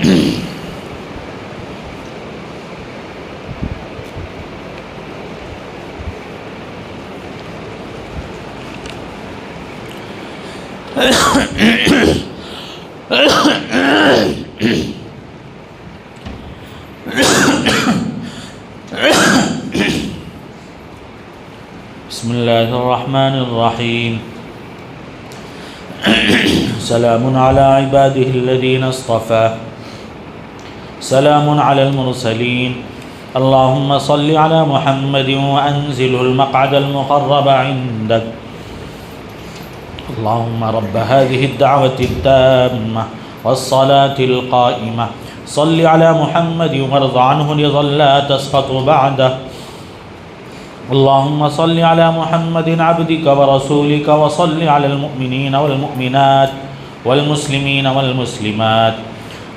بسم الله الرحمن الرحيم. سلام على عباده الذين اصطفى، سلام على المرسلين. اللهم صل على محمد وأنزله المقعد المقرب عندك. اللهم رب هذه الدعوة التامة والصلاة القائمة صل على محمد وارض عنه رضا لا تسقط بعده. اللهم صل على محمد عبدك ورسولك وصل على المؤمنين والمؤمنات والمسلمين والمسلمات.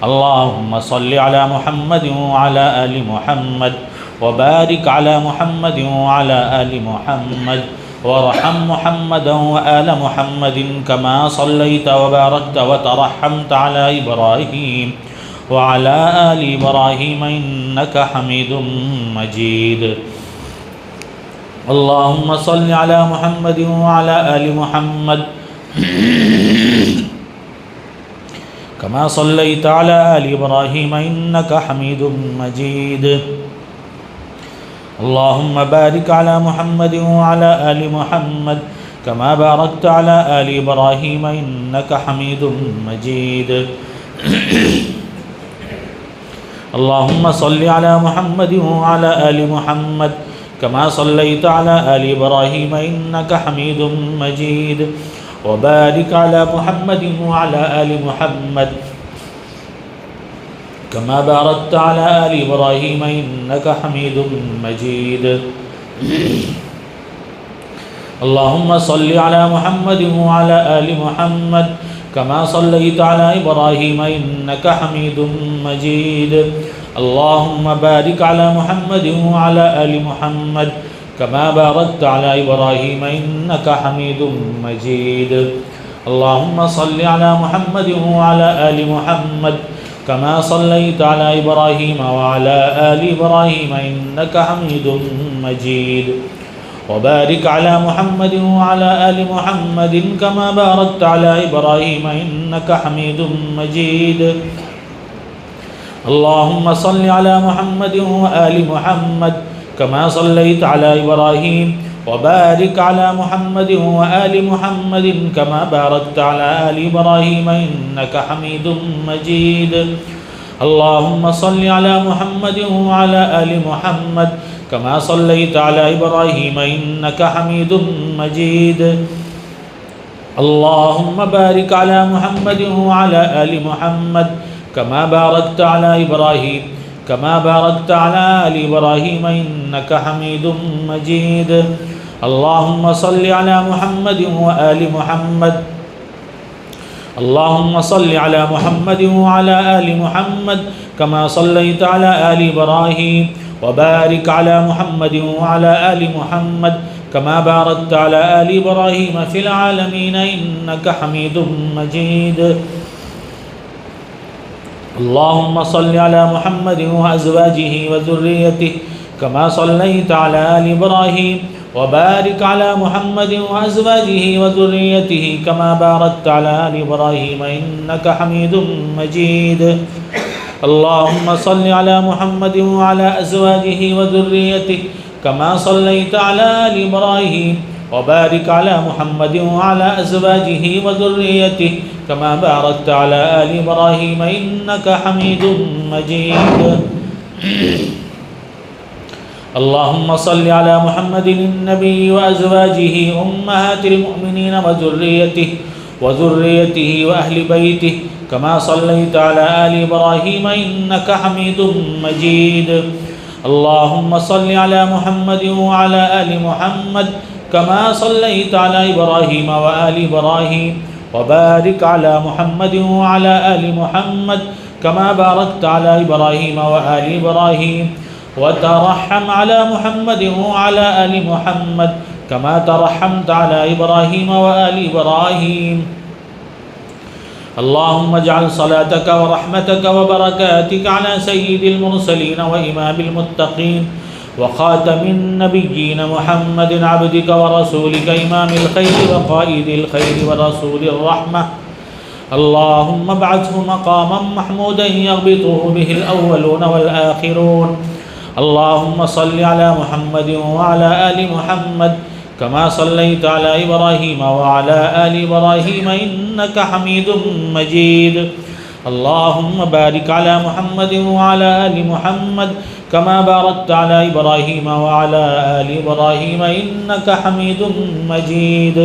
اللهم صل على محمد وعلى آل محمد وبارك على محمد وعلى آل محمد وارحم محمدا وآل محمد كما صليت وباركت وترحمت على إبراهيم وعلى آل إبراهيم إنك حميد مجيد. اللهم صل على محمد وعلى آل محمد كما صليت على آل إبراهيم إنك حميد مجيد. اللهم بارك على محمد وعلى آل محمد كما باركت على آل إبراهيم إنك حميد مجيد. اللهم صل على محمد وعلى آل محمد كما صليت على آل إبراهيم إنك حميد مجيد. وبارك على محمد وعلى آل محمد كما باركت على آل إبراهيم إنك حميد مجيد. اللهم صل على محمد وعلى آل محمد كما صليت على إبراهيم إنك حميد مجيد. اللهم بارك على محمد وعلى آل محمد كما باركت على إبراهيم إنك حميد مجيد. اللهم صل على محمد وعلى آل محمد كما صليت على إبراهيم وعلى آل إبراهيم إنك حميد مجيد. وبارك على محمد وعلى آل محمد كما باركت على إبراهيم إنك حميد مجيد. اللهم صل على محمد وآل محمد كما صليت على إبراهيم وبارك على محمد وآل محمد كما باركت على آل إبراهيم إنك حميد مجيد. اللهم صل على محمد وعلى آل محمد كما صليت على إبراهيم إنك حميد مجيد. اللهم بارك على محمد وعلى آل محمد كما باركت على إبراهيم كما باركت على آل إبراهيم إنك حميد مجيد. اللهم صل على محمد وآل محمد اللهم صل على محمد وعلى آل محمد كما صليت على آل إبراهيم وبارك على محمد وعلى آل محمد كما باركت على آل إبراهيم في العالمين إنك حميد مجيد. اللهم صل على محمد وأزواجه وذريته كما صليت على آل إبراهيم وبارك على محمد وأزواجه وذريته كما باركت على آل إبراهيم إنك حميد مجيد. اللهم صل على محمد وعلى أزواجه وذريته كما صليت على آل إبراهيم وبارك على محمد وعلى أزواجه وذريته كما باركت على آل إبراهيم إنك حميد مجيد. اللهم صل على محمد النبي وأزواجه أمهات المؤمنين وذريته وأهل بيته كما صليت على آل إبراهيم إنك حميد مجيد. اللهم صل على محمد وعلى آل محمد كما صليت على إبراهيم وآل إبراهيم وبارك على محمد وعلى آل محمد كما باركت على إبراهيم وآل إبراهيم وترحم على محمد وعلى آل محمد كما ترحمت على إبراهيم وآل إبراهيم اللهم اجعل صلاتك ورحمتك وبركاتك على سيد المرسلين وإمام المتقين وخاتم النبيين محمد عبدك ورسولك إمام الخير وقائد الخير ورسول الرحمة. اللهم ابعثه مقاما محمودا يغبطه به الأولون والآخرون. اللهم صل على محمد وعلى آل محمد كما صليت على إبراهيم وعلى آل إبراهيم إنك حميد مجيد. اللهم بارك على محمد وعلى آل محمد كما باركت على إبراهيم وعلى آل إبراهيم إنك حميد مجيد.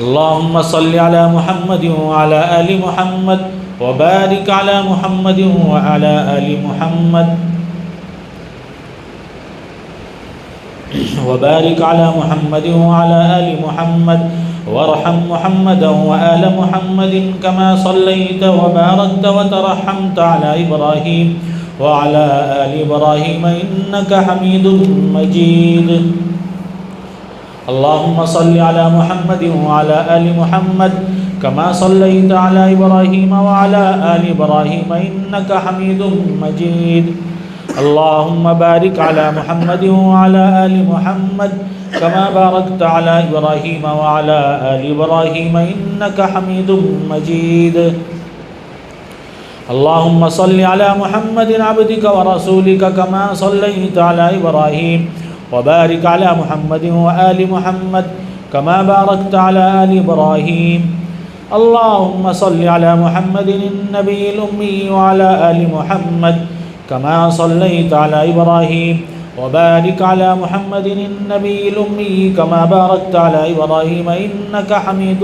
اللهم صل على محمد وعلى آل محمد وبارك على محمد وعلى آل محمد وبارك على محمد وعلى آل محمد وارحم محمدا وآل محمد كما صليت وباركت وترحمت على إبراهيم وعلى آل إبراهيم إنك حميد مجيد. اللهم صل على محمد وعلى آل محمد كما صليت على إبراهيم وعلى آل إبراهيم إنك حميد مجيد. اللهم بارك على محمد وعلى آل محمد كما باركت على إبراهيم وعلى آل إبراهيم إنك حميد مجيد. اللهم صل على محمد عبدك ورسولك كما صليت على إبراهيم وبارك على محمد وآل محمد كما باركت على آل إبراهيم. اللهم صل على محمد النبي الأمي وعلى آل محمد كما صليت على إبراهيم وبارك على محمد النبي الأمي كما باركت على إبراهيم إنك حميد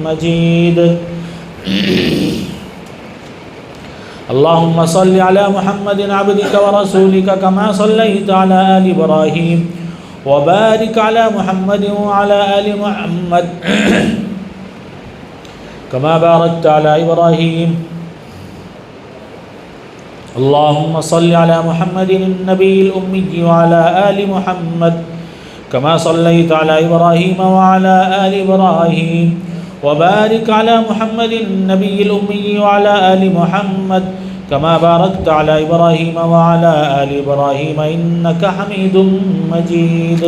مجيد. اللهم صل على محمد عبدك ورسولك كما صليت على آل إبراهيم وبارك على محمد وعلى آل محمد كما باركت على إبراهيم. اللهم صل على محمد النبي الأمي وعلى آل محمد كما صليت على إبراهيم وعلى آل إبراهيم وبارك على محمد النبي الأمي وعلى آل محمد كما باركت على إبراهيم وعلى آل إبراهيم إنك حميد مجيد.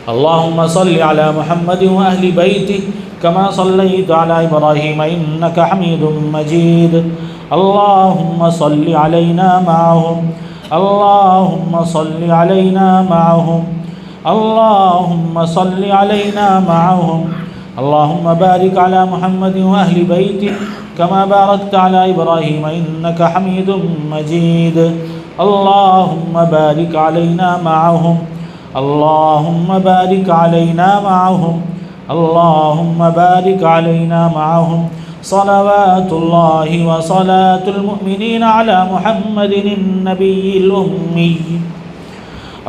اللهم صل على محمد وأهل بيته كما صليت على إبراهيم إنك حميد مجيد. اللهم صل علينا معهم. اللهم صل علينا معهم. اللهم صل علينا معهم. اللهم بارك على محمد وأهل بيته كما باركت على إبراهيم إنك حميد مجيد. اللهم بارك علينا معهم. اللهم بارك علينا معهم. اللهم بارك علينا معهم. صلوات الله وصلاة المؤمنين على محمد النبي الأمي.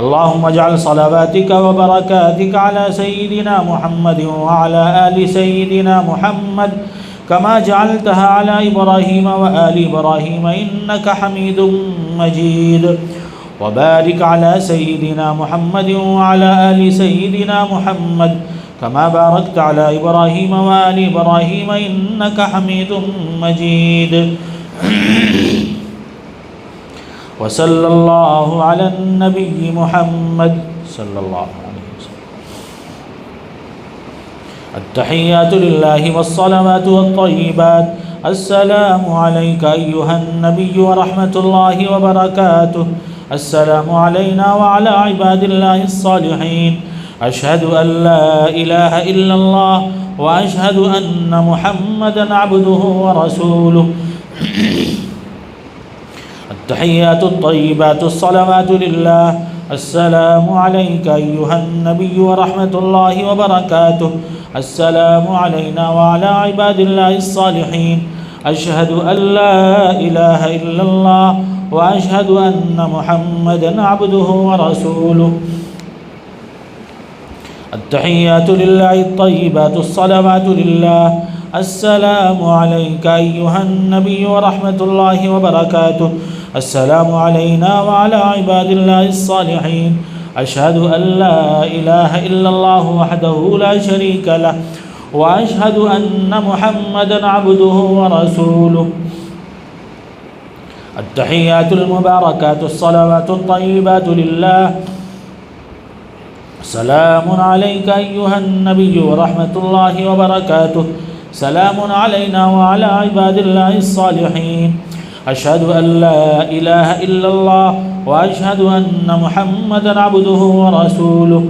اللهم اجعل صلواتك وبركاتك على سيدنا محمد وعلى آل سيدنا محمد كما جعلتها على إبراهيم وآل إبراهيم إنك حميد مجيد. وبارك على سيدنا محمد وعلى آل سيدنا محمد كما باركت على إبراهيم وآل إبراهيم إنك حميد مجيد. وصلى الله على النبي محمد صلى الله عليه وسلم. التحيات لله والصلوات والطيبات. السلام عليك أيها النبي ورحمة الله وبركاته. السلام علينا وعلى عباد الله الصالحين. أشهد أن لا إله إلا الله وأشهد أن محمدا عبده ورسوله. التحيات الطيبات الصلوات لله. السلام عليك أيها النبي ورحمة الله وبركاته. السلام علينا وعلى عباد الله الصالحين. أشهد أن لا إله إلا الله وأشهد أن محمدا عبده ورسوله. التحيات لله الطيبات الصلوات لله. السلام عليك أيها النبي ورحمة الله وبركاته. السلام علينا وعلى عباد الله الصالحين. أشهد أن لا إله إلا الله وحده لا شريك له وأشهد أن محمدا عبده ورسوله. التحيات المباركات الصلوات الطيبات لله. سلام عليك أيها النبي ورحمة الله وبركاته. سلام علينا وعلى عباد الله الصالحين. أشهد أن لا إله إلا الله وأشهد أن محمدا عبده ورسوله.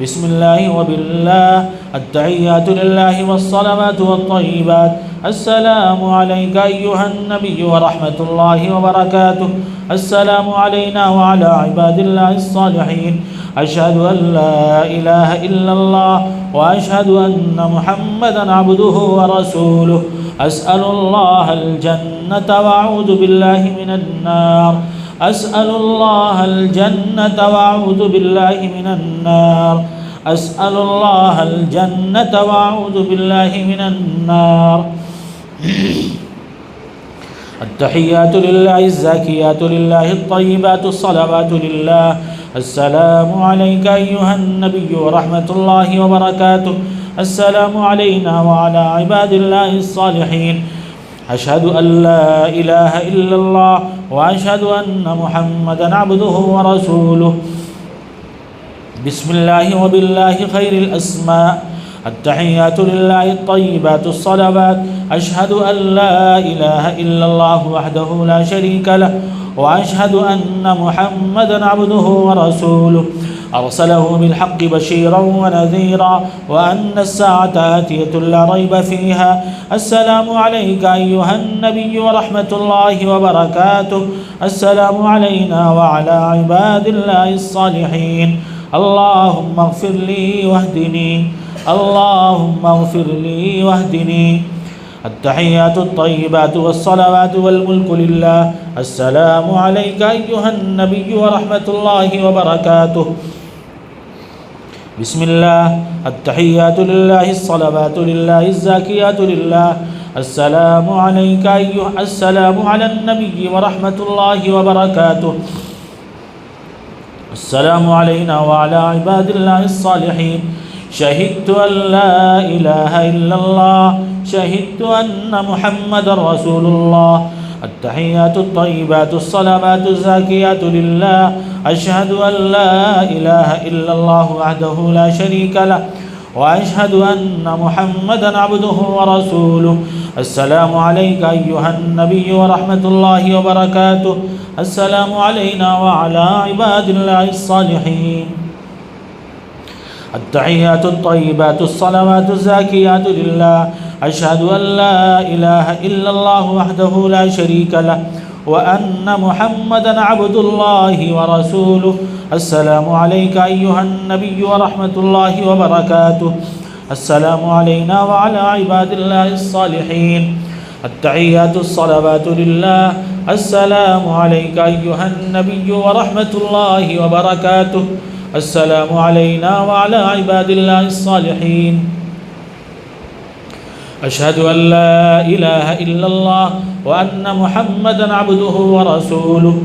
بسم الله وبالله. التحيات لله والصلوات والطيبات. السلام عليك أيها النبي ورحمة الله وبركاته. السلام علينا وعلى عباد الله الصالحين. أشهد أن لا إله إلا الله وأشهد أن محمدا عبده ورسوله. أسأل الله الجنة وأعوذ بالله من النار. أسأل الله الجنة وأعوذ بالله من النار. أسأل الله الجنة وأعوذ بالله من النار. التحيات لله الزاكيات لله الطيبات الصلوات لله. السلام عليك أيها النبي ورحمة الله وبركاته. السلام علينا وعلى عباد الله الصالحين. أشهد أن لا إله إلا الله وأشهد أن محمدا عبده ورسوله. بسم الله وبالله خير الأسماء. التحيات لله الطيبات الصلوات. أشهد أن لا إله إلا الله وحده لا شريك له وأشهد أن محمدا عبده ورسوله. أرسله بالحق بشيرا ونذيرا وأن الساعة آتية لا ريب فيها. السلام عليك أيها النبي ورحمة الله وبركاته. السلام علينا وعلى عباد الله الصالحين. اللهم اغفر لي واهدني. اللهم اغفر لي واهدني. التحيات الطيبات والصلوات والملك لله. السلام عليك أيها النبي ورحمة الله وبركاته. بسم الله. التحيات لله الصلوات لله الزاكيات لله. السلام عليك السلام على النبي ورحمة الله وبركاته. السلام علينا وعلى عباد الله الصالحين. شهدت أن لا إله إلا الله. شهدت أن محمد رسول الله. التحيات الطيبات الصلوات الزاكيات لله. أشهد أن لا إله إلا الله وحده لا شريك له وأشهد أن محمدا عبده ورسوله. السلام عليك أيها النبي ورحمة الله وبركاته. السلام علينا وعلى عباد الله الصالحين. التحيات الطيبات الصلوات الزاكيات لله. أشهد أن لا إله إلا الله وحده لا شريك له وأن محمدا عبد الله ورسوله. السلام عليك أيها النبي ورحمة الله وبركاته. السلام علينا وعلى عباد الله الصالحين. التحيات الصلوات لله. السلام عليك أيها النبي ورحمة الله وبركاته. السلام علينا وعلى عباد الله الصالحين. أشهد أن لا إله إلا الله وأن محمدا عبده ورسوله.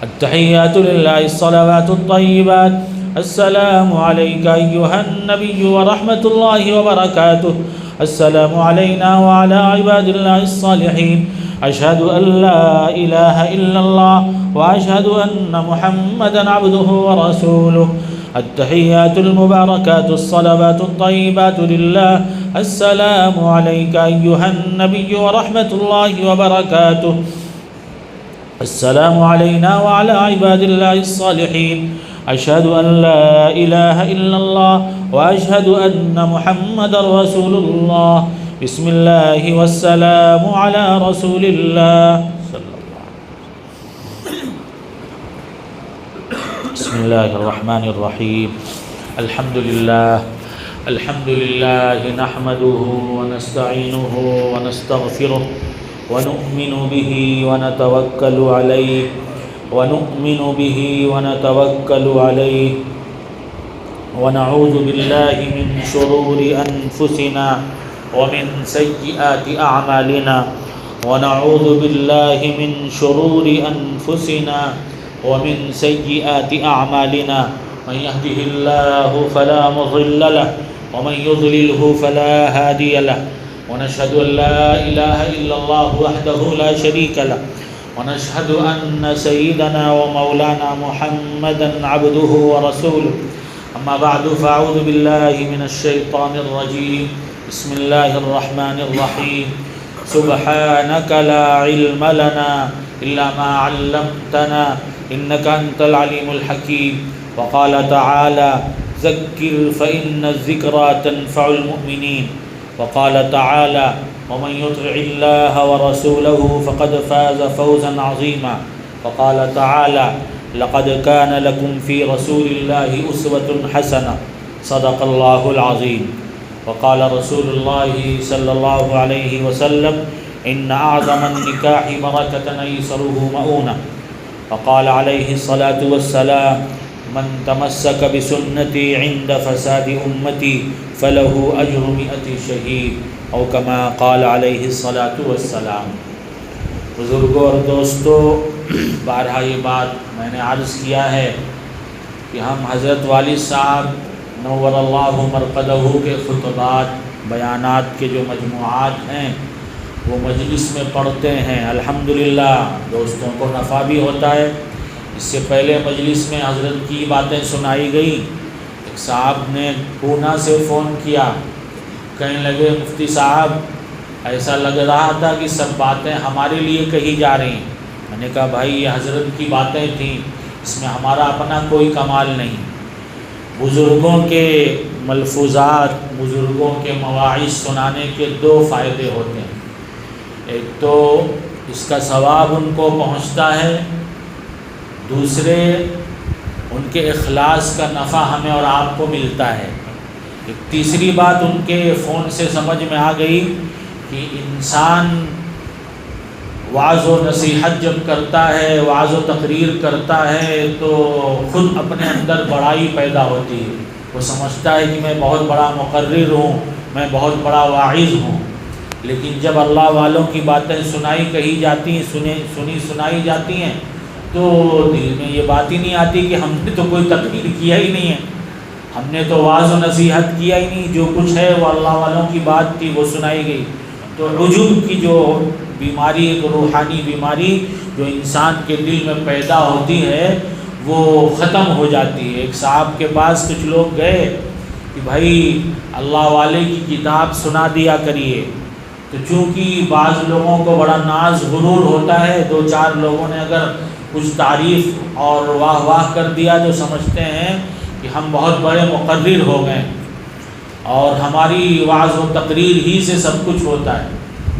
التحيات لله الصلوات الطيبات. السلام عليك أيها النبي ورحمة الله وبركاته. السلام علينا وعلى عباد الله الصالحين. أشهد أن لا إله إلا الله وأشهد أن محمدا عبده ورسوله. التحيات المباركات الصلوات الطيبات لله. السلام عليك أيها النبي ورحمة الله وبركاته. السلام علينا وعلى عباد الله الصالحين. أشهد أن لا إله إلا الله وأشهد أن محمدا رسول الله. بسم الله والسلام على رسول الله. بسم الله الرحمن الرحيم. الحمد لله نحمده ونستعينه ونستغفره ونؤمن به ونتوكل عليه ونعوذ بالله من شرور أنفسنا ومن سيئات أعمالنا. ونعوذ بالله من شرور أنفسنا ومن سيئات أعمالنا من يهده الله فلا مضل له ومن يضلله فلا هادي له ونشهد أن لا إله إلا الله وحده لا شريك له ونشهد أن سيدنا ومولانا محمدا عبده ورسوله أما بعد فأعوذ بالله من الشيطان الرجيم بسم الله الرحمن الرحيم سبحانك لا علم لنا إلا ما علمتنا إنك أنت العليم الحكيم وقال تعالى ذكر فإن الذكرى تنفع المؤمنين وقال تعالى ومن يطع الله ورسوله فقد فاز فوزا عظيما وقال تعالى لقد كان لكم في رسول الله أسوة حسنة صدق الله العظيم وقال رسول الله صلى الله عليه وسلم إن أعظم النكاح بركة أيسره مؤونة وقال عليه الصلاة والسلام من تمسك بسنتي عند فساد أمتي فله أجر 100 شهيد او كما قال علیہ الصلاۃ والسلام۔ بزرگوں اور دوستوں، بارہا یہ بات میں نے عرض کیا ہے کہ ہم حضرت والد صاحب نور اللہ مرقدہ کے خطبات بیانات کے جو مجموعات ہیں وہ مجلس میں پڑھتے ہیں، الحمدللہ دوستوں کو نفع بھی ہوتا ہے۔ اس سے پہلے مجلس میں حضرت کی باتیں سنائی گئی۔ ایک صاحب نے پونا سے فون کیا، کہنے لگے مفتی صاحب ایسا لگ رہا تھا کہ سب باتیں ہمارے لیے کہی جا رہی ہیں۔ میں نے کہا بھائی یہ حضرت کی باتیں تھیں، اس میں ہمارا اپنا کوئی کمال نہیں۔ بزرگوں کے ملفوظات، بزرگوں کے مواعظ سنانے کے 2 فائدے ہوتے ہیں۔ ایک تو اس کا ثواب ان کو پہنچتا ہے، دوسرے ان کے اخلاص کا نفع ہمیں اور آپ کو ملتا ہے۔ ایک تیسری بات ان کے فون سے سمجھ میں آ گئی کہ انسان وعظ و نصیحت جب کرتا ہے، وعظ و تقریر کرتا ہے تو خود اپنے اندر بڑائی پیدا ہوتی ہے۔ وہ سمجھتا ہے کہ میں بہت بڑا مقرر ہوں، میں بہت بڑا واعظ ہوں، لیکن جب اللہ والوں کی باتیں کہی جاتی ہیں، سنائی جاتی ہیں تو دل میں یہ بات ہی نہیں آتی کہ ہم نے تو کوئی تقریر کیا ہی نہیں ہے، ہم نے تو وعظ و نصیحت کیا ہی نہیں، جو کچھ ہے وہ اللہ والوں کی بات تھی، وہ سنائی گئی۔ تو عجب کی جو بیماری، ایک روحانی بیماری جو انسان کے دل میں پیدا ہوتی ہے وہ ختم ہو جاتی ہے۔ ایک صاحب کے پاس کچھ لوگ گئے کہ بھائی اللہ والے کی کتاب سنا دیا کریے، تو چونکہ بعض لوگوں کو بڑا ناز غرور ہوتا ہے، 2-4 لوگوں نے اگر کچھ تعریف اور واہ واہ کر دیا تو سمجھتے ہیں کہ ہم بہت بڑے مقرر ہو گئے اور ہماری وعظ و تقریر ہی سے سب کچھ ہوتا ہے۔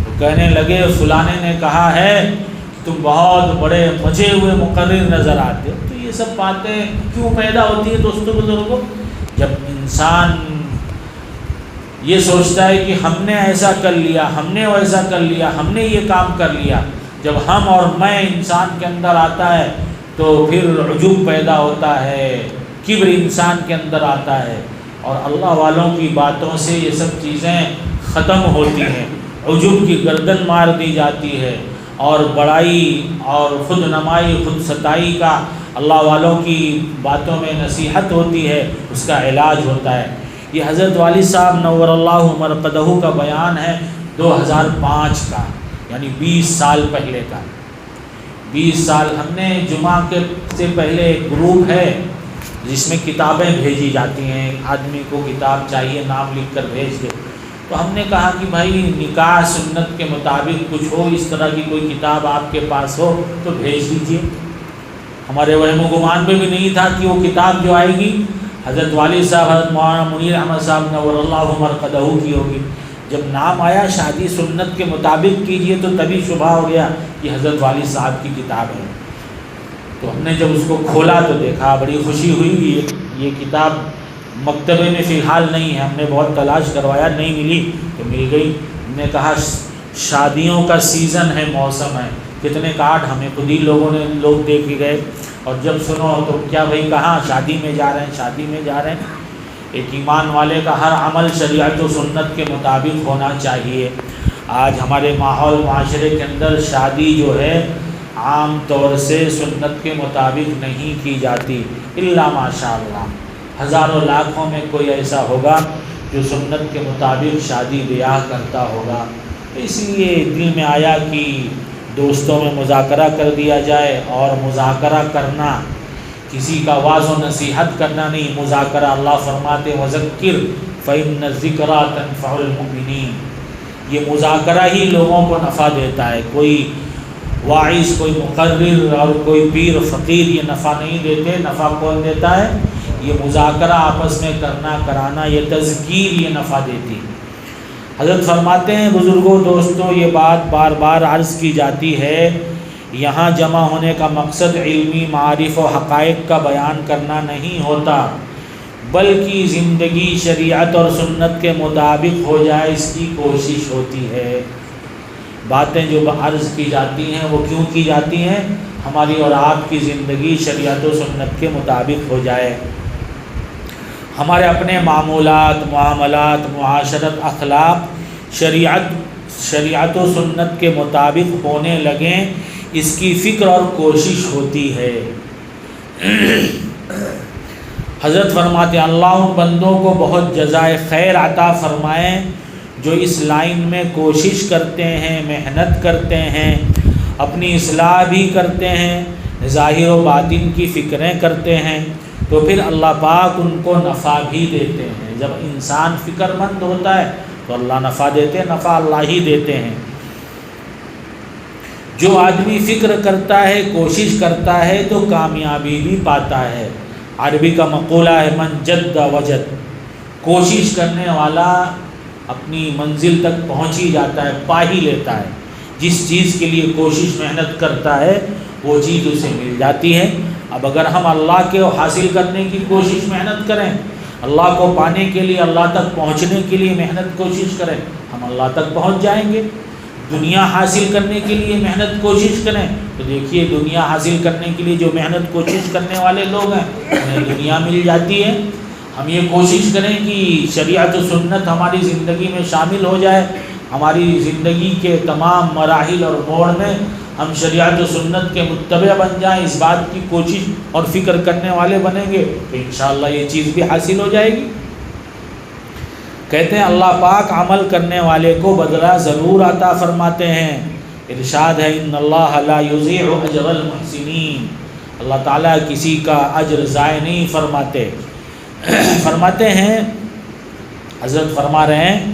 تو کہنے لگے فلانے نے کہا ہے کہ تم بہت بڑے مچے ہوئے مقرر نظر آتے ہو۔ تو یہ سب باتیں کیوں پیدا ہوتی ہیں دوستوں بزرگوں؟ جب انسان یہ سوچتا ہے کہ ہم نے ایسا کر لیا، ہم نے ویسا کر لیا، ہم نے یہ کام کر لیا، جب ہم اور میں انسان کے اندر آتا ہے تو پھر عجب پیدا ہوتا ہے، کبر انسان کے اندر آتا ہے، اور اللہ والوں کی باتوں سے یہ سب چیزیں ختم ہوتی ہیں۔ عجب کی گردن مار دی جاتی ہے، اور بڑائی اور خود نمائی، خود ستائی کا اللہ والوں کی باتوں میں نصیحت ہوتی ہے، اس کا علاج ہوتا ہے۔ یہ حضرت والد صاحب نور اللہ مرقدہ کا بیان ہے 2005 کا، یعنی 20 سال پہلے کا۔ 20 سال ہم نے جمعہ کے سے پہلے ایک گروپ ہے جس میں کتابیں بھیجی جاتی ہیں، آدمی کو کتاب چاہیے نام لکھ کر بھیج دے، تو ہم نے کہا کہ بھائی نکاح سنت کے مطابق کچھ ہو، اس طرح کی کوئی کتاب آپ کے پاس ہو تو بھیج دیجیے۔ ہمارے وہم و گمان پہ بھی نہیں تھا کہ وہ کتاب جو آئے گی حضرت والد صاحب حضرت مولانا منیر احمد صاحب نور اللہ مرقدہ کی ہوگی۔ جب نام آیا شادی سنت کے مطابق کیجئے تو تبھی شبہ ہو گیا کہ حضرت والد صاحب کی کتاب ہے۔ تو ہم نے جب اس کو کھولا تو دیکھا، بڑی خوشی ہوئی۔ یہ کتاب مکتبے میں فی الحال نہیں ہے، ہم نے بہت تلاش کروایا، نہیں ملی تو مل گئی۔ ہم نے کہا شادیوں کا سیزن ہے، موسم ہے، کتنے کارڈ ہمیں خود ہی لوگ دے کے گئے، اور جب سنو تو کیا بھائی کہاں شادی میں جا رہے ہیں، شادی میں جا رہے ہیں۔ ایک ایمان والے کا ہر عمل شریعت و سنت کے مطابق ہونا چاہیے۔ آج ہمارے ماحول معاشرے کے اندر شادی جو ہے عام طور سے سنت کے مطابق نہیں کی جاتی، الا ماشاء اللہ، ہزاروں لاکھوں میں کوئی ایسا ہوگا جو سنت کے مطابق شادی بیاہ کرتا ہوگا۔ اس لیے دل میں آیا کہ دوستوں میں مذاکرہ کر دیا جائے، اور مذاکرہ کرنا کسی کا واعظ و نصیحت کرنا نہیں، مذاکرہ اللہ فرماتے وذکر فإن الذکریٰ تنفع المؤمنین، یہ مذاکرہ ہی لوگوں کو نفع دیتا ہے۔ کوئی واعظ، کوئی مقرر اور کوئی پیر فقیر یہ نفع نہیں دیتے، نفع کون دیتا ہے؟ یہ مذاکرہ آپس میں کرنا کرانا، یہ تذکیر یہ نفع دیتی۔ حضرت فرماتے ہیں بزرگوں دوستوں، یہ بات بار بار عرض کی جاتی ہے، یہاں جمع ہونے کا مقصد علمی معارف و حقائق کا بیان کرنا نہیں ہوتا، بلکہ زندگی شریعت اور سنت کے مطابق ہو جائے اس کی کوشش ہوتی ہے۔ باتیں جو عرض کی جاتی ہیں وہ کیوں کی جاتی ہیں؟ ہماری اور آپ کی زندگی شریعت و سنت کے مطابق ہو جائے، ہمارے اپنے معمولات، معاملات، معاشرت، اخلاق شریعت و سنت کے مطابق ہونے لگیں، اس کی فکر اور کوشش ہوتی ہے۔ حضرت فرماتے ہیں اللہ ان بندوں کو بہت جزائے خیر عطا فرمائیں جو اس لائن میں کوشش کرتے ہیں، محنت کرتے ہیں، اپنی اصلاح بھی کرتے ہیں، ظاہر و باطن کی فکریں کرتے ہیں، تو پھر اللہ پاک ان کو نفع بھی دیتے ہیں۔ جب انسان فکر مند ہوتا ہے تو اللہ نفع دیتے ہیں، نفع اللہ ہی دیتے ہیں۔ جو آدمی فکر کرتا ہے، کوشش کرتا ہے تو کامیابی بھی پاتا ہے۔ عربی کا مقولہ ہے من جد وجد، کوشش کرنے والا اپنی منزل تک پہنچ ہی جاتا ہے، پا ہی لیتا ہے۔ جس چیز کے لیے کوشش محنت کرتا ہے وہ چیز اسے مل جاتی ہے۔ اب اگر ہم اللہ کے حاصل کرنے کی کوشش محنت کریں، اللہ کو پانے کے لیے، اللہ تک پہنچنے کے لیے محنت کوشش کریں، ہم اللہ تک پہنچ جائیں گے۔ دنیا حاصل کرنے کے لیے محنت کوشش کریں تو دیکھیے دنیا حاصل کرنے کے لیے جو محنت کوشش کرنے والے لوگ ہیں انہیں دنیا مل جاتی ہے۔ ہم یہ کوشش کریں کہ شریعت و سنت ہماری زندگی میں شامل ہو جائے، ہماری زندگی کے تمام مراحل اور موڑ میں ہم شریعت و سنت کے متبع بن جائیں، اس بات کی کوشش اور فکر کرنے والے بنیں گے تو انشاءاللہ یہ چیز بھی حاصل ہو جائے گی۔ کہتے ہیں اللہ پاک عمل کرنے والے کو بدلہ ضرور عطا فرماتے ہیں۔ ارشاد ہے ان اللہ لا یضیع اجر المحسنین، اللہ تعالیٰ کسی کا اجر ضائع نہیں فرماتے۔ فرماتے ہیں حضرت فرما رہے ہیں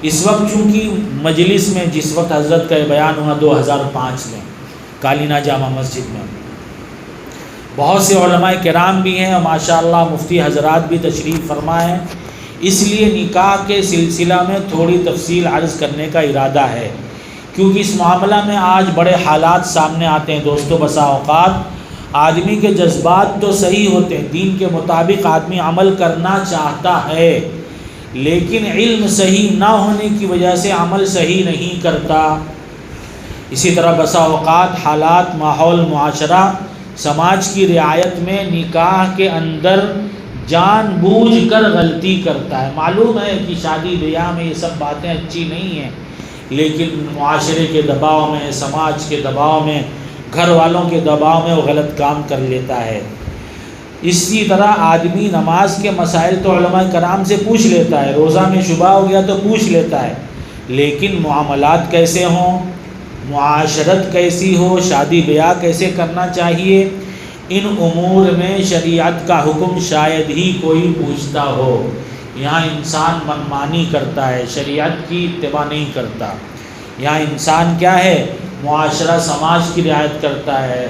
اس وقت چونکہ مجلس میں جس وقت حضرت کا یہ بیان ہوا 2005 میں کالینہ جامع مسجد میں، بہت سے علماء کرام بھی ہیں اور ماشاءاللہ مفتی حضرات بھی تشریف فرما ہیں، اس لیے نکاح کے سلسلہ میں تھوڑی تفصیل عرض کرنے کا ارادہ ہے، کیونکہ اس معاملہ میں آج بڑے حالات سامنے آتے ہیں دوستو۔ بسا اوقات آدمی کے جذبات تو صحیح ہوتے ہیں، دین کے مطابق آدمی عمل کرنا چاہتا ہے، لیکن علم صحیح نہ ہونے کی وجہ سے عمل صحیح نہیں کرتا۔ اسی طرح بسا اوقات حالات، ماحول، معاشرہ، سماج کی رعایت میں نکاح کے اندر جان بوجھ کر غلطی کرتا ہے۔ معلوم ہے کہ شادی بیاہ میں یہ سب باتیں اچھی نہیں ہیں، لیکن معاشرے کے دباؤ میں، سماج کے دباؤ میں، گھر والوں کے دباؤ میں وہ غلط کام کر لیتا ہے۔ اسی طرح آدمی نماز کے مسائل تو علماء کرام سے پوچھ لیتا ہے، روزہ میں شبہ ہو گیا تو پوچھ لیتا ہے، لیکن معاملات کیسے ہوں، معاشرت کیسی ہو، شادی بیاہ کیسے کرنا چاہیے، ان امور میں شریعت کا حکم شاید ہی کوئی پوچھتا ہو۔ یہاں انسان منمانی کرتا ہے، شریعت کی اتباع نہیں کرتا۔ یہاں انسان کیا ہے، معاشرہ سماج کی رعایت کرتا ہے،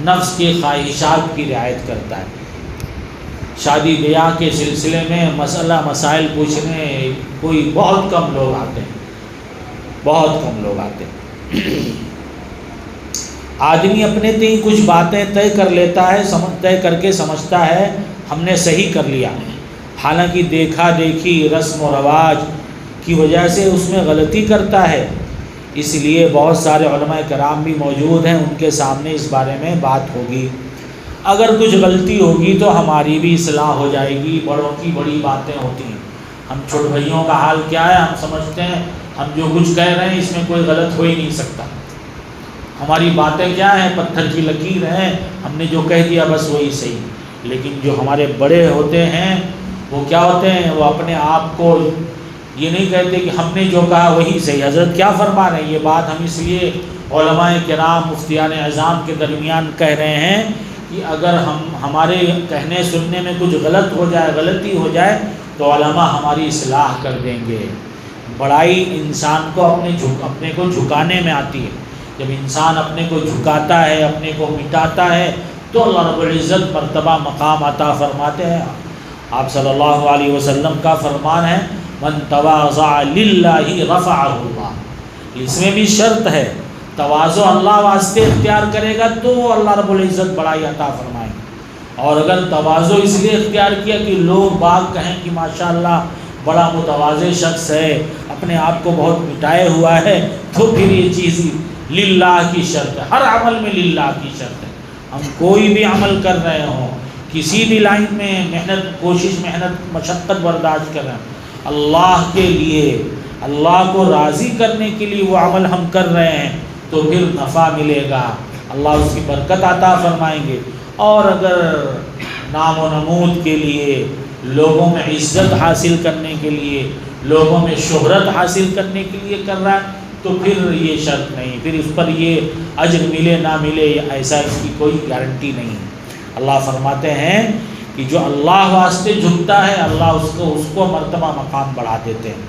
نفس کی خواہشات کی رعایت کرتا ہے۔ شادی بیاہ کے سلسلے میں مسئلہ مسائل پوچھنے کوئی بہت کم لوگ آتے ہیں، بہت کم لوگ آتے ہیں۔ آدمی اپنے تئیں کچھ باتیں طے کر لیتا ہے، طے کر کے سمجھتا ہے ہم نے صحیح کر لیا، حالانکہ دیکھا دیکھی، رسم و رواج کی وجہ سے اس میں غلطی کرتا ہے۔ اس لیے بہت سارے علماء کرام بھی موجود ہیں، ان کے سامنے اس بارے میں بات ہوگی۔ اگر کچھ غلطی ہوگی تو ہماری بھی اصلاح ہو جائے گی۔ بڑوں کی بڑی باتیں ہوتی ہیں، ہم چھوٹے بھائیوں کا حال کیا ہے، ہم سمجھتے ہیں ہم جو کچھ کہہ رہے ہیں اس میں کوئی غلط ہو ہی نہیں سکتا، ہماری باتیں کیا ہیں؟ پتھر کی لکیر ہیں، ہم نے جو کہہ دیا بس وہی صحیح۔ لیکن جو ہمارے بڑے ہوتے ہیں وہ کیا ہوتے ہیں؟ وہ اپنے آپ کو یہ نہیں کہتے کہ ہم نے جو کہا وہی صحیح۔ حضرت کیا فرما رہے ہیں؟ یہ بات ہم اس لیے علماء کرام مفتیان اعظام کے درمیان کہہ رہے ہیں کہ اگر ہمارے کہنے سننے میں کچھ غلط ہو جائے، غلطی ہو جائے تو علماء ہماری اصلاح کر دیں گے۔ بڑائی انسان کو اپنے کو جھکانے میں آتی ہے۔ جب انسان اپنے کو جھکاتا ہے، اپنے کو مٹاتا ہے تو اللہ رب العزت مرتبہ مقام عطا فرماتے ہیں۔ آپ صلی اللہ علیہ وسلم کا فرمان ہے من تواضع للہ رفعہ اللہ۔ اس میں بھی شرط ہے، تواضع اللہ واسطے اختیار کرے گا تو اللہ رب العزت بڑائی عطا فرمائیں گے۔ اور اگر تواضع اس لیے اختیار کیا کہ لوگ باغ کہیں کہ ماشاءاللہ بڑا متواضع شخص ہے، اپنے آپ کو بہت مٹائے ہوا ہے، تو پھر یہ چیز للہ کی شرط ہے۔ ہر عمل میں للہ کی شرط ہے۔ ہم کوئی بھی عمل کر رہے ہوں، کسی بھی لائن میں محنت مشقت برداشت کر رہے ہیں، اللہ کے لیے، اللہ کو راضی کرنے کے لیے وہ عمل ہم کر رہے ہیں تو پھر نفع ملے گا، اللہ اس کی برکت عطا فرمائیں گے۔ اور اگر نام و نمود کے لیے، لوگوں میں عزت حاصل کرنے کے لیے، لوگوں میں شہرت حاصل کرنے کے لیے کر رہا ہے تو پھر یہ شرط نہیں، پھر اس پر یہ اجر ملے نہ ملے ایسا اس کی کوئی گارنٹی نہیں ہے۔ اللہ فرماتے ہیں کہ جو اللہ واسطے جھکتا ہے اللہ اس کو مرتبہ مقام بڑھا دیتے ہیں۔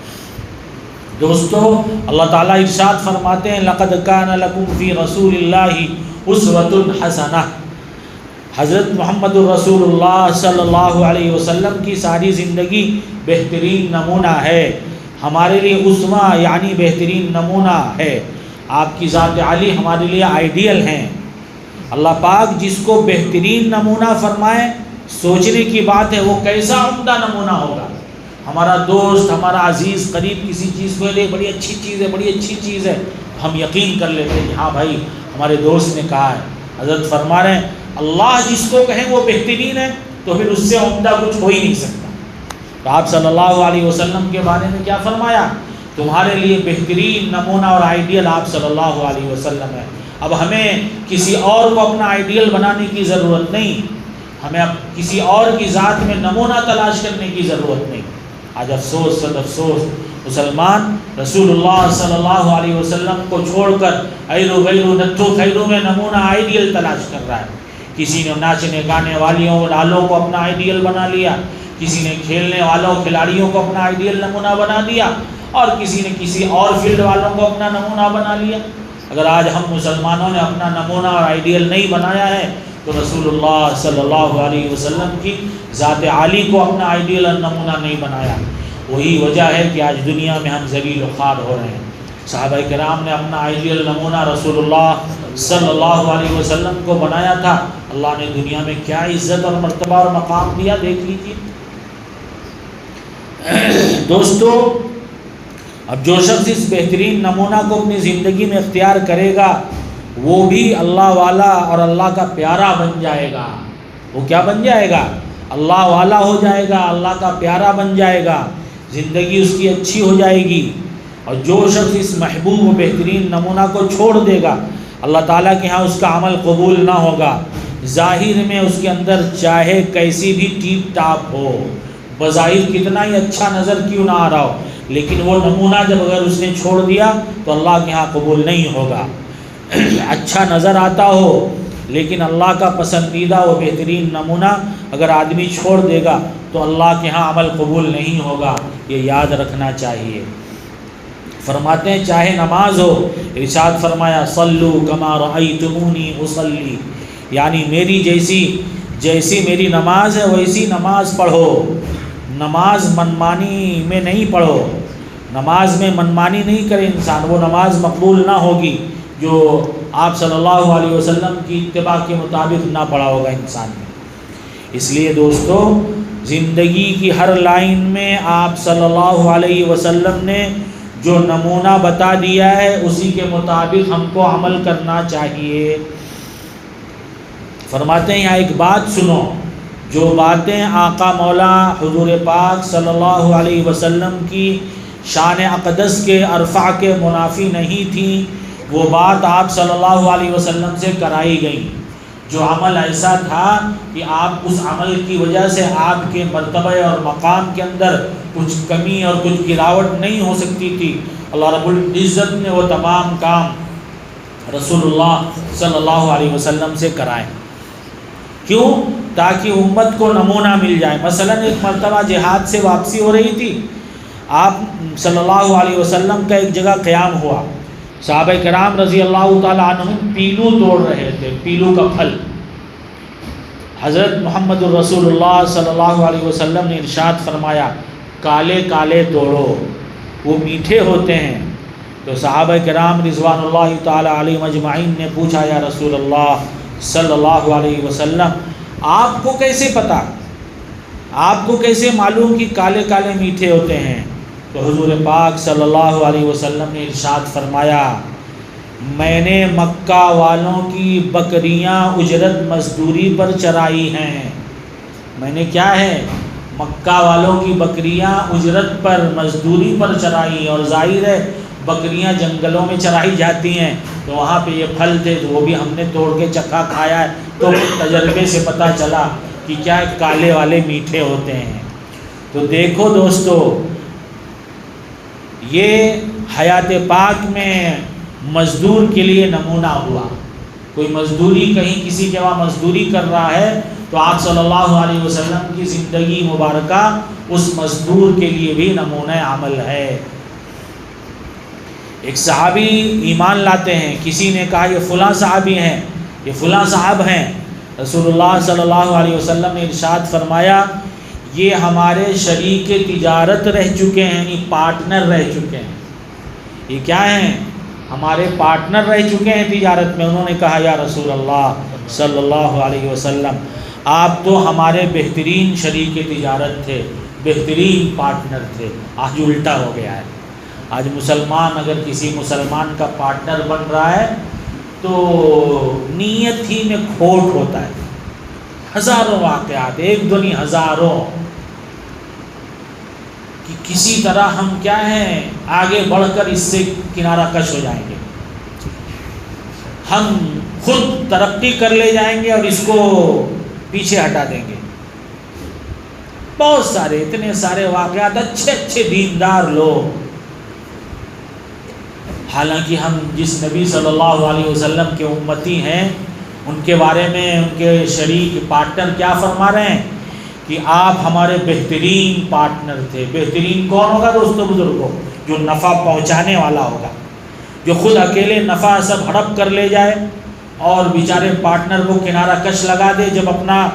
دوستو اللہ تعالیٰ ارشاد فرماتے ہیں لقد کان لکم فی رسول اللہ اسوۃ حسنہ۔ حضرت محمد الرسول اللہ صلی اللہ علیہ وسلم کی ساری زندگی بہترین نمونہ ہے، ہمارے لیے اسوہ یعنی بہترین نمونہ ہے۔ آپ کی ذات عالی ہمارے لیے آئیڈیل ہیں۔ اللہ پاک جس کو بہترین نمونہ فرمائے، سوچنے کی بات ہے وہ کیسا عمدہ نمونہ ہوگا۔ ہمارا دوست، ہمارا عزیز قریب کسی چیز کو لے بڑی اچھی چیز ہے، بڑی اچھی چیز ہے، ہم یقین کر لیتے ہیں کہ ہاں بھائی ہمارے دوست نے کہا ہے۔ حضرت فرما رہے ہیں اللہ جس کو کہیں وہ بہترین ہے تو پھر اس سے عمدہ کچھ ہو ہی نہیں سکتا۔ تو آپ صلی اللہ علیہ وسلم کے بارے میں کیا فرمایا؟ تمہارے لیے بہترین نمونہ اور آئیڈیل آپ صلی اللہ علیہ وسلم ہے۔ اب ہمیں کسی اور کو اپنا آئیڈیل بنانے کی ضرورت نہیں، ہمیں اب کسی اور کی ذات میں نمونہ تلاش کرنے کی ضرورت نہیں۔ آج افسوس صد افسوس مسلمان رسول اللہ صلی اللہ علیہ وسلم کو چھوڑ کر ایرو غیرو نتھو خیرو میں نمونہ آئیڈیل تلاش کر رہا ہے۔ کسی نے ناچنے گانے والیوں والوں کو اپنا آئیڈیل بنا لیا، کسی نے کھیلنے والوں کھلاڑیوں کو اپنا آئیڈیل نمونہ بنا دیا، اور کسی نے کسی اور فیلڈ والوں کو اپنا نمونہ بنا لیا۔ اگر آج ہم مسلمانوں نے اپنا نمونہ اور آئیڈیل نہیں بنایا ہے تو رسول اللہ صلی اللہ علیہ وسلم کی ذات عالی کو اپنا آئیڈیل اور نمونہ نہیں بنایا۔ وہی وجہ ہے کہ آج دنیا میں ہم ذلیل و خوار ہو رہے ہیں۔ صحابہ کرام نے اپنا آئیڈیل نمونہ رسول اللہ صلی اللہ علیہ وسلم کو بنایا تھا، اللہ نے دنیا میں کیا عزت اور مرتبہ اور مقام دیا، دیکھ لیجیے۔ دوستو اب جو شخص اس بہترین نمونہ کو اپنی زندگی میں اختیار کرے گا وہ بھی اللہ والا اور اللہ کا پیارا بن جائے گا۔ وہ کیا بن جائے گا؟ اللہ والا ہو جائے گا، اللہ کا پیارا بن جائے گا، زندگی اس کی اچھی ہو جائے گی۔ اور جو شخص اس محبوب و بہترین نمونہ کو چھوڑ دے گا اللہ تعالیٰ کے ہاں اس کا عمل قبول نہ ہوگا۔ ظاہر میں اس کے اندر چاہے کیسی بھی ٹیپ ٹاپ ہو، بظاہر کتنا ہی اچھا نظر کیوں نہ آ رہا ہو، لیکن وہ نمونہ جب اگر اس نے چھوڑ دیا تو اللہ کے ہاں قبول نہیں ہوگا۔ اچھا نظر آتا ہو لیکن اللہ کا پسندیدہ و بہترین نمونہ اگر آدمی چھوڑ دے گا تو اللہ کے ہاں عمل قبول نہیں ہوگا، یہ یاد رکھنا چاہیے۔ فرماتے ہیں چاہے نماز ہو، ارشاد فرمایا صلو کما رأیتمونی اصلی، یعنی میری جیسی میری نماز ہے ویسی نماز پڑھو۔ نماز منمانی میں نہیں پڑھو، نماز میں منمانی نہیں کرے انسان، وہ نماز مقبول نہ ہوگی جو آپ صلی اللہ علیہ وسلم کی اتباع کے مطابق نہ پڑھا ہوگا انسان نے۔ اس لیے دوستو زندگی کی ہر لائن میں آپ صلی اللہ علیہ وسلم نے جو نمونہ بتا دیا ہے اسی کے مطابق ہم کو عمل کرنا چاہیے۔ فرماتے ہیں یہاں ایک بات سنو، جو باتیں آقا مولا حضور پاک صلی اللہ علیہ وسلم کی شان اقدس کے ارفع کے منافی نہیں تھیں، وہ بات آپ صلی اللہ علیہ وسلم سے کرائی گئی، جو عمل ایسا تھا کہ آپ اس عمل کی وجہ سے آپ کے مرتبہ اور مقام کے اندر کچھ کمی اور کچھ گراوٹ نہیں ہو سکتی تھی۔ اللہ رب العزت نے وہ تمام کام رسول اللہ صلی اللہ علیہ وسلم سے کرائے، کیوں؟ تاکہ امت کو نمونہ مل جائے۔ مثلا ایک مرتبہ جہاد سے واپسی ہو رہی تھی، آپ صلی اللہ علیہ وسلم کا ایک جگہ قیام ہوا، صحابہ کرام رضی اللہ تعالیٰ عنہم پیلو توڑ رہے تھے، پیلو کا پھل۔ حضرت محمد الرسول اللہ صلی اللہ علیہ وسلم نے ارشاد فرمایا کالے کالے توڑو، وہ میٹھے ہوتے ہیں۔ تو صحابہ کرام رضوان اللہ تعالیٰ علیہ مجمعین نے پوچھا یا رسول اللہ صلی اللہ علیہ وسلم آپ کو کیسے پتہ، آپ کو کیسے معلوم کہ کالے کالے میٹھے ہوتے ہیں؟ تو حضور پاک صلی اللہ علیہ وسلم نے ارشاد فرمایا میں نے مکہ والوں کی بکریاں اجرت مزدوری پر چرائی ہیں۔ میں نے کیا ہے؟ مکہ والوں کی بکریاں اجرت پر مزدوری پر چرائی، اور ظاہر ہے بکریاں جنگلوں میں چرائی جاتی ہیں، تو وہاں پہ یہ پھل تھے تو وہ بھی ہم نے توڑ کے چکھا کھایا ہے، تو تجربے سے پتہ چلا کہ کیا کالے والے میٹھے ہوتے ہیں۔ تو دیکھو دوستو، یہ حیات پاک میں مزدور کے لیے نمونہ ہوا۔ کوئی مزدوری کہیں کسی کے وہاں مزدوری کر رہا ہے تو آپ صلی اللہ علیہ وسلم کی زندگی مبارکہ اس مزدور کے لیے بھی نمونہ عمل ہے۔ ایک صحابی ایمان لاتے ہیں، کسی نے کہا یہ فلاں صحابی ہیں، یہ فلاں صاحب ہیں، رسول اللہ صلی اللہ علیہ وسلم نے ارشاد فرمایا یہ ہمارے شریک تجارت رہ چکے ہیں، یعنی پارٹنر رہ چکے ہیں۔ یہ کیا ہیں؟ ہمارے پارٹنر رہ چکے ہیں تجارت میں۔ انہوں نے کہا یا رسول اللہ صلی اللہ علیہ وسلم آپ تو ہمارے بہترین شریک تجارت تھے، بہترین پارٹنر تھے۔ آج الٹا ہو گیا ہے، آج مسلمان اگر کسی مسلمان کا پارٹنر بن رہا ہے تو نیت ہی میں کھوٹ ہوتا ہے۔ ہزاروں واقعات، ایک دو نہیں ہزاروں، کہ کسی طرح ہم کیا ہیں آگے بڑھ کر اس سے کنارہ کش ہو جائیں گے، ہم خود ترقی کر لے جائیں گے اور اس کو پیچھے ہٹا دیں گے۔ بہت سارے، اتنے سارے واقعات، اچھے اچھے دیندار لوگ، حالانکہ ہم جس نبی صلی اللہ علیہ وسلم کے امتی ہیں ان کے بارے میں ان کے شریک پارٹنر کیا فرما رہے ہیں کہ آپ ہمارے بہترین پارٹنر تھے۔ بہترین کون ہوگا دوستو بزرگوں؟ جو نفع پہنچانے والا ہوگا، جو خود اکیلے نفع سب ہڑپ کر لے جائے اور بیچارے پارٹنر کو کنارہ کش لگا دے، جب اپنا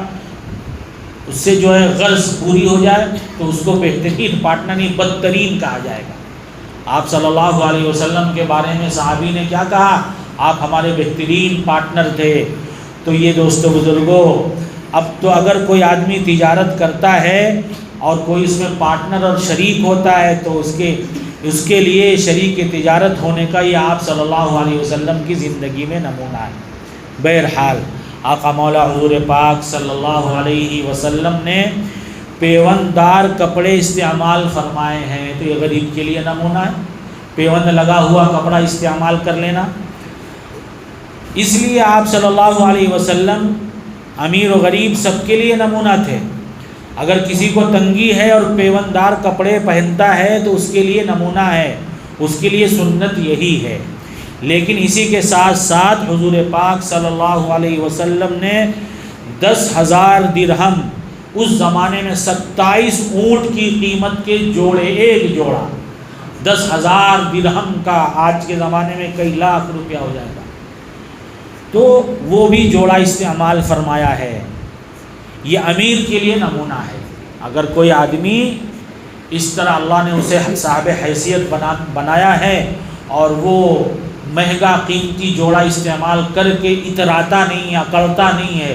اس سے جو ہے غرض پوری ہو جائے تو اس کو بہترین پارٹنر نہیں بدترین کہا جائے گا۔ آپ صلی اللہ علیہ وسلم کے بارے میں صحابی نے کیا کہا؟ آپ ہمارے بہترین پارٹنر تھے۔ تو یہ دوستو بزرگوں، اب تو اگر کوئی آدمی تجارت کرتا ہے اور کوئی اس میں پارٹنر اور شریک ہوتا ہے تو اس کے لیے شریک تجارت ہونے کا یہ آپ صلی اللہ علیہ وسلم کی زندگی میں نمونہ ہے۔ بہرحال آقا مولا حضور پاک صلی اللہ علیہ وسلم نے پیوند دار کپڑے استعمال فرمائے ہیں، تو یہ غریب کے لیے نمونہ ہے، پیوند لگا ہوا کپڑا استعمال کر لینا۔ اس لیے آپ صلی اللہ علیہ وسلم امیر و غریب سب کے لیے نمونہ تھے۔ اگر کسی کو تنگی ہے اور پیوند دار کپڑے پہنتا ہے تو اس کے لیے نمونہ ہے، اس کے لیے سنت یہی ہے۔ لیکن اسی کے ساتھ ساتھ حضور پاک صلی اللہ علیہ وسلم نے 10,000 درہم، اس زمانے میں 27 اونٹ کی قیمت کے جوڑے، ایک جوڑا 10,000 درہم کا، آج کے زمانے میں کئی لاکھ روپیہ ہو جائے گا، تو وہ بھی جوڑا استعمال فرمایا ہے۔ یہ امیر کے لیے نمونہ ہے۔ اگر کوئی آدمی اس طرح اللہ نے اسے صاحب حیثیت بنایا ہے اور وہ مہنگا قیمتی جوڑا استعمال کر کے اتراتا نہیں ہے، اکڑتا نہیں ہے،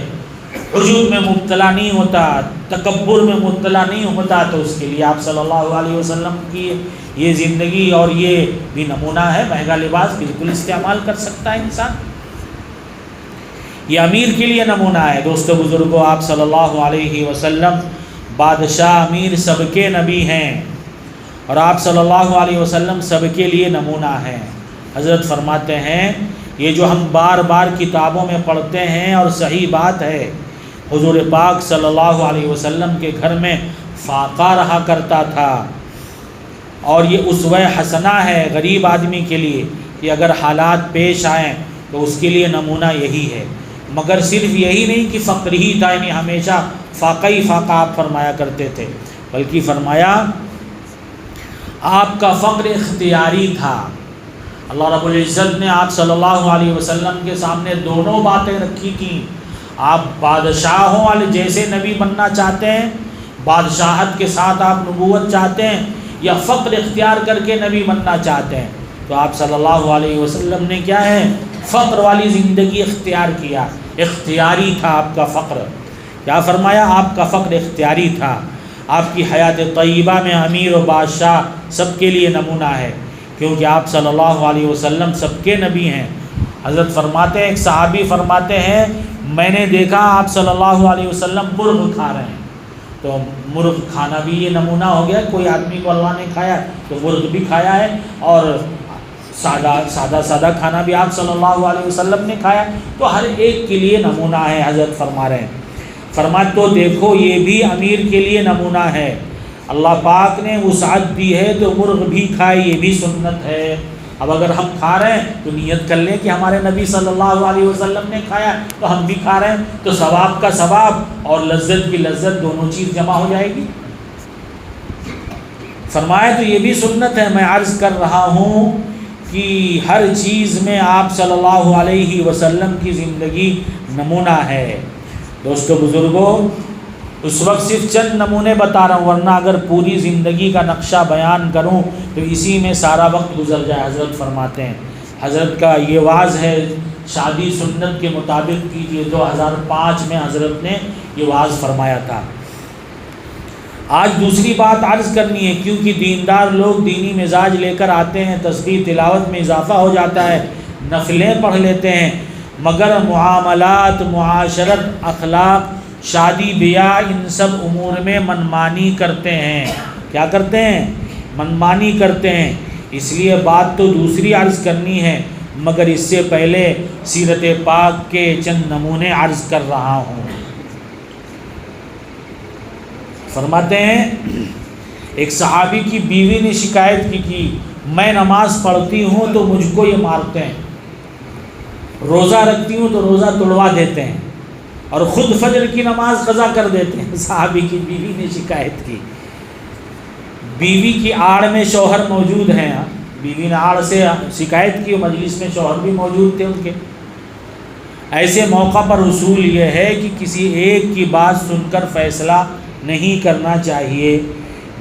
عجوب میں مبتلا نہیں ہوتا، تکبر میں مبتلا نہیں ہوتا، تو اس کے لیے آپ صلی اللہ علیہ وسلم کی یہ زندگی اور یہ بھی نمونہ ہے۔ مہنگا لباس بالکل استعمال کر سکتا ہے انسان، یہ امیر کے لیے نمونہ ہے۔ دوستو بزرگوں، آپ صلی اللہ علیہ وسلم بادشاہ امیر سب کے نبی ہیں، اور آپ صلی اللہ علیہ وسلم سب کے لیے نمونہ ہیں۔ حضرت فرماتے ہیں یہ جو ہم بار بار کتابوں میں پڑھتے ہیں اور صحیح بات ہے، حضور پاک صلی اللہ علیہ وسلم کے گھر میں فاقہ رہا کرتا تھا، اور یہ اسوہ حسنہ ہے غریب آدمی کے لیے کہ اگر حالات پیش آئیں تو اس کے لیے نمونہ یہی ہے۔ مگر صرف یہی نہیں کہ فقر ہی تھا، یعنی ہمیشہ فاقہ ہی فاقہ آپ فرمایا کرتے تھے، بلکہ فرمایا آپ کا فقر اختیاری تھا۔ اللہ رب العزت نے آپ صلی اللہ علیہ وسلم کے سامنے دونوں باتیں رکھی تھیں۔ آپ بادشاہوں والے جیسے نبی بننا چاہتے ہیں، بادشاہت کے ساتھ آپ نبوت چاہتے ہیں، یا فقر اختیار کر کے نبی بننا چاہتے ہیں، تو آپ صلی اللہ علیہ وسلم نے کیا ہے، فقر والی زندگی اختیار کیا۔ اختیاری تھا آپ کا فقر، کیا فرمایا، آپ کا فقر اختیاری تھا۔ آپ کی حیات طیبہ میں امیر و بادشاہ سب کے لیے نمونہ ہے، کیونکہ آپ صلی اللہ علیہ وسلم سب کے نبی ہیں۔ حضرت فرماتے ہیں، ایک صحابی فرماتے ہیں میں نے دیکھا آپ صلی اللہ علیہ وسلم مرغ کھا رہے ہیں، تو مرغ کھانا بھی یہ نمونہ ہو گیا، کوئی آدمی کو اللہ نے کھایا تو مرغ بھی کھایا ہے، اور سادہ کھانا بھی آپ صلی اللہ علیہ وسلم نے کھایا، تو ہر ایک کے لیے نمونہ ہے۔ حضرت فرما رہے ہیں، فرمایا تو دیکھو یہ بھی امیر کے لیے نمونہ ہے، اللہ پاک نے وسعت دی ہے تو مرغ بھی کھائے، یہ بھی سنت ہے۔ اب اگر ہم کھا رہے ہیں تو نیت کر لیں کہ ہمارے نبی صلی اللہ علیہ وسلم نے کھایا تو ہم بھی کھا رہے ہیں، تو ثواب کا ثواب اور لذت کی لذت دونوں چیز جمع ہو جائے گی۔ فرمایا تو یہ بھی سنت ہے۔ میں عرض کر رہا ہوں کہ ہر چیز میں آپ صلی اللہ علیہ وسلم کی زندگی نمونہ ہے۔ دوستو بزرگوں، اس وقت صرف چند نمونے بتا رہا ہوں، ورنہ اگر پوری زندگی کا نقشہ بیان کروں تو اسی میں سارا وقت گزر جائے۔ حضرت فرماتے ہیں، حضرت کا یہ واز ہے شادی سنت کے مطابق کیجیے، 2005 میں حضرت نے یہ واز فرمایا تھا۔ آج دوسری بات عرض کرنی ہے، کیونکہ دیندار لوگ دینی مزاج لے کر آتے ہیں، تسبیح تلاوت میں اضافہ ہو جاتا ہے، نفلیں پڑھ لیتے ہیں، مگر معاملات، معاشرت، اخلاق، شادی بیاہ، ان سب امور میں منمانی کرتے ہیں۔ کیا کرتے ہیں؟ منمانی کرتے ہیں۔ اس لیے بات تو دوسری عرض کرنی ہے، مگر اس سے پہلے سیرت پاک کے چند نمونے عرض کر رہا ہوں۔ فرماتے ہیں ایک صحابی کی بیوی نے شکایت کی میں نماز پڑھتی ہوں تو مجھ کو یہ مارتے ہیں، روزہ رکھتی ہوں تو روزہ توڑوا دیتے ہیں، اور خود فجر کی نماز قضا کر دیتے ہیں۔ صحابی کی بیوی نے شکایت کی، بیوی کی آڑ میں شوہر موجود ہیں، بیوی نے آڑ سے شکایت کی، مجلس میں شوہر بھی موجود تھے ان کے۔ ایسے موقع پر اصول یہ ہے کہ کسی ایک کی بات سن کر فیصلہ نہیں کرنا چاہیے،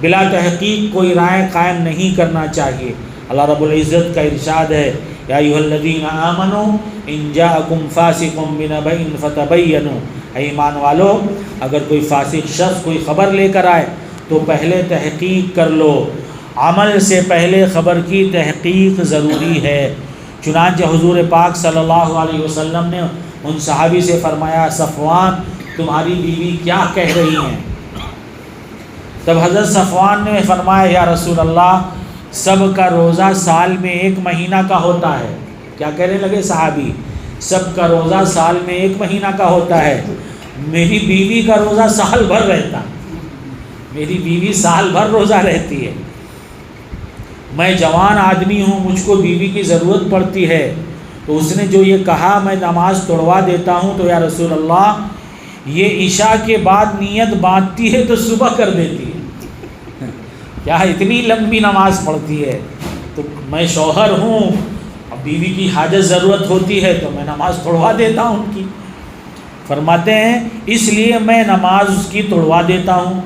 بلا تحقیق کوئی رائے قائم نہیں کرنا چاہیے۔ اللہ رب العزت کا ارشاد ہے، یا ایھا الذین آمنوا ان جاءکم فاسق بنبأ فتبینوا، اے ایمان والو اگر کوئی فاسق شخص کوئی خبر لے کر آئے تو پہلے تحقیق کر لو، عمل سے پہلے خبر کی تحقیق ضروری ہے۔ چنانچہ حضور پاک صلی اللہ علیہ وسلم نے ان صحابی سے فرمایا، صفوان تمہاری بیوی کیا کہہ رہی ہیں؟ تب حضرت صفوان نے فرمایا، یا رسول اللہ سب کا روزہ سال میں 1 مہینہ کا ہوتا ہے۔ کیا کہنے لگے صحابی؟ سب کا روزہ سال میں 1 مہینہ کا ہوتا ہے، میری بیوی کا روزہ سال بھر رہتا، میری بیوی سال بھر روزہ رہتی ہے، میں جوان آدمی ہوں، مجھ کو بیوی کی ضرورت پڑتی ہے، تو اس نے جو یہ کہا میں نماز توڑوا دیتا ہوں، تو یا رسول اللہ یہ عشاء کے بعد نیت باندھتی ہے تو صبح کر دیتی ہے، کیا اتنی لمبی نماز پڑھتی ہے؟ تو میں شوہر ہوں، اب بیوی کی حاجت ضرورت ہوتی ہے تو میں نماز توڑوا دیتا ہوں ان کی۔ فرماتے ہیں اس لیے میں نماز اس کی توڑوا دیتا ہوں،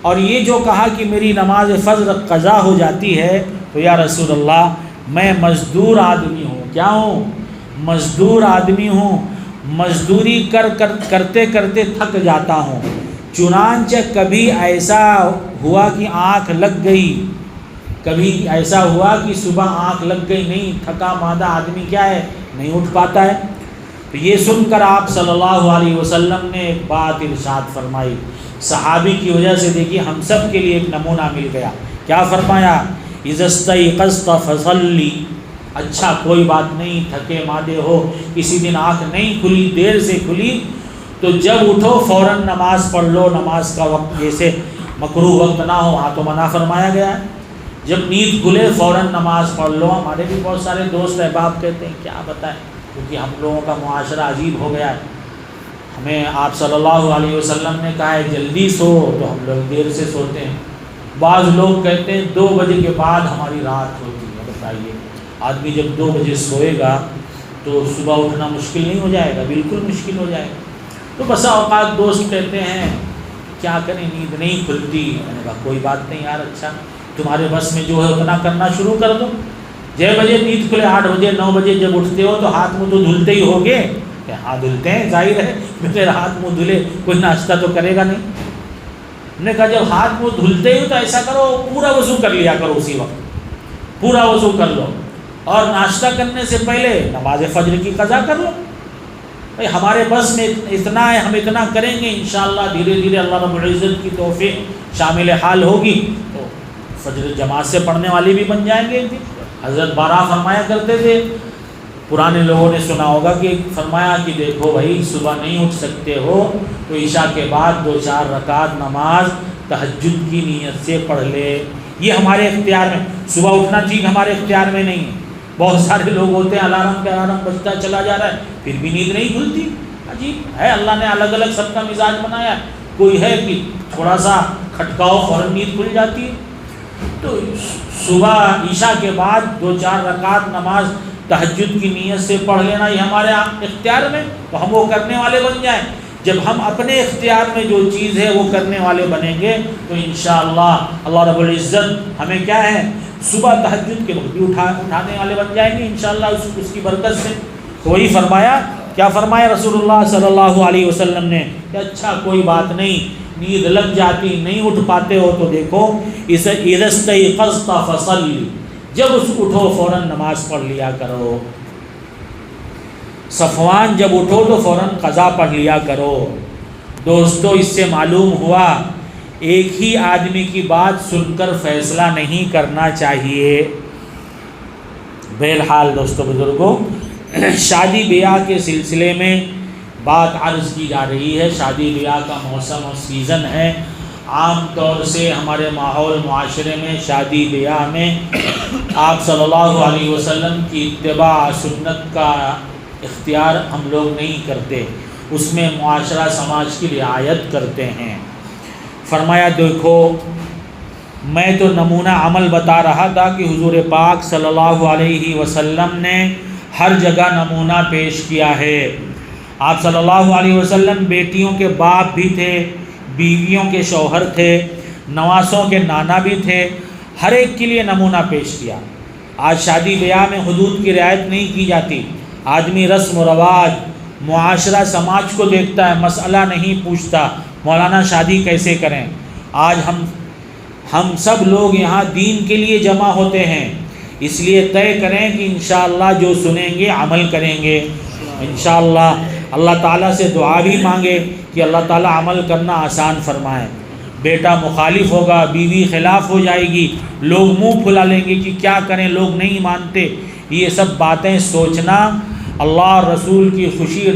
اور یہ جو کہا کہ میری نماز فجر قضا ہو جاتی ہے، تو یا رسول اللہ میں مزدور آدمی ہوں۔ کیا ہوں؟ مزدور آدمی ہوں، مزدوری کرتے کرتے تھک جاتا ہوں، چنانچہ کبھی ایسا ہوا کہ آنکھ لگ گئی، کبھی ایسا ہوا کہ صبح آنکھ لگ گئی، نہیں تھکا مادہ آدمی کیا ہے، نہیں اٹھ پاتا ہے۔ تو یہ سن کر آپ صلی اللہ علیہ وسلم نے ایک بات ارشاد فرمائی، صحابی کی وجہ سے دیکھیے ہم سب کے لیے ایک نمونہ مل گیا۔ کیا فرمایا؟ اذا استيقظت فصلی، اچھا کوئی بات نہیں، تھکے مادے ہو، کسی دن آنکھ نہیں کھلی، دیر سے کھلی، تو جب اٹھو فوراً نماز پڑھ لو۔ نماز کا وقت جیسے مکروہ وقت نہ ہو، وہاں تو منع فرمایا گیا ہے۔ جب نیند کھلے فوراً نماز پڑھ لو۔ ہمارے بھی بہت سارے دوست احباب کہتے ہیں کیا بتائیں، کیونکہ ہم لوگوں کا معاشرہ عجیب ہو گیا ہے۔ ہمیں آپ صلی اللہ علیہ وسلم نے کہا ہے جلدی سو، تو ہم لوگ دیر سے سوتے ہیں۔ بعض لوگ کہتے ہیں 2 بجے کے بعد ہماری رات ہوتی ہے۔ بتائیے، آدمی جب 2 بجے سوئے گا تو صبح اٹھنا مشکل نہیں ہو جائے گا؟ بالکل مشکل ہو جائے گا۔ تو بسا اوقات دوست کہتے ہیں کیا کریں نیند نہیں کھلتی۔ میں نے کہا کوئی بات نہیں یار، اچھا تمہارے بس میں جو ہے اتنا کرنا شروع کر دو۔ 6 بجے نیند کھلے، 8 بجے 9 بجے جب اٹھتے ہو تو ہاتھ منہ تو دھلتے ہی ہوگے۔ کہ ہاں دھلتے ہیں، ظاہر ہے، بغیر ہاتھ منہ دھلے کوئی ناشتہ تو کرے گا نہیں۔ ہم نے کہا جب ہاتھ منہ دھلتے ہو تو ایسا کرو پورا وضو کر لیا کرو، اسی وقت پورا وضو کر لو، اور ناشتہ کرنے سے پہلے نماز فجر کی قضا کر لو۔ بھائی ہمارے بس میں اتنا ہے، ہم اتنا کریں گے، انشاءاللہ دھیرے دھیرے اللہ رب العزت کی توفیق شامل حال ہوگی تو فجر جماعت سے پڑھنے والے بھی بن جائیں گے۔ حضرت بارہ فرمایا کرتے تھے، پرانے لوگوں نے سنا ہوگا کہ فرمایا کہ دیکھو بھائی صبح نہیں اٹھ سکتے ہو تو عشاء کے بعد 2-4 رکعت نماز تہجد کی نیت سے پڑھ لے۔ یہ ہمارے اختیار میں، صبح اٹھنا ٹھیک ہمارے اختیار میں نہیں ہے۔ بہت سارے لوگ ہوتے ہیں الارم کا الارم بجتا چلا جا رہا ہے پھر بھی نیند نہیں کھلتی۔ عجیب ہے، اللہ نے الگ الگ سب کا مزاج بنایا ہے۔ کوئی ہے کہ تھوڑا سا کھٹکاؤ فوراً نیند کھل جاتی ہے۔ تو صبح عشاء کے بعد 2-4 رکعت نماز تہجد کی نیت سے پڑھ لینا یہ ہمارے اختیار میں، تو ہم وہ کرنے والے بن جائیں۔ جب ہم اپنے اختیار میں جو چیز ہے وہ کرنے والے بنیں گے تو انشاءاللہ اللہ رب العزت ہمیں کیا ہے، صبح تہجد کے وقت بھی اٹھانے والے بن جائیں گے انشاءاللہ اس کی برکت سے۔ تو وہی فرمایا، کیا فرمایا رسول اللہ صلی اللہ علیہ وسلم نے کہ اچھا کوئی بات نہیں، نیند لگ جاتی نہیں اٹھ پاتے ہو تو دیکھو اسے اذا استيقظت فصلی، جب اٹھو فوراً نماز پڑھ لیا کرو۔ صفوان جب اٹھو تو فوراً قضا پڑھ لیا کرو۔ دوستو اس سے معلوم ہوا ایک ہی آدمی کی بات سن کر فیصلہ نہیں کرنا چاہیے۔ بہرحال دوستو بزرگوں، شادی بیاہ کے سلسلے میں بات عرض کی جا رہی ہے۔ شادی بیاہ کا موسم اور سیزن ہے۔ عام طور سے ہمارے ماحول معاشرے میں شادی بیاہ میں آپ صلی اللہ علیہ وسلم کی اتباع سنت کا اختیار ہم لوگ نہیں کرتے، اس میں معاشرہ سماج کی رعایت کرتے ہیں۔ فرمایا دیکھو میں تو نمونہ عمل بتا رہا تھا کہ حضور پاک صلی اللہ علیہ وسلم نے ہر جگہ نمونہ پیش کیا ہے۔ آپ صلی اللہ علیہ وسلم بیٹیوں کے باپ بھی تھے، بیویوں کے شوہر تھے، نواسوں کے نانا بھی تھے، ہر ایک کے لیے نمونہ پیش کیا۔ آج شادی بیاہ میں حدود کی رعایت نہیں کی جاتی، آدمی رسم و رواج معاشرہ سماج کو دیکھتا ہے، مسئلہ نہیں پوچھتا مولانا شادی کیسے کریں۔ آج ہم سب لوگ یہاں دین کے لیے جمع ہوتے ہیں، اس لیے طے کریں کہ انشاءاللہ جو سنیں گے عمل کریں گے انشاءاللہ۔ اللہ تعالیٰ سے دعا بھی مانگے کہ اللہ تعالیٰ عمل کرنا آسان فرمائے۔ بیٹا مخالف ہوگا، بیوی خلاف ہو جائے گی، لوگ منہ پھلا لیں گے کہ کیا کریں، لوگ نہیں مانتے۔ یہ سب باتیں سوچنا، اللہ اور رسول کی خوشی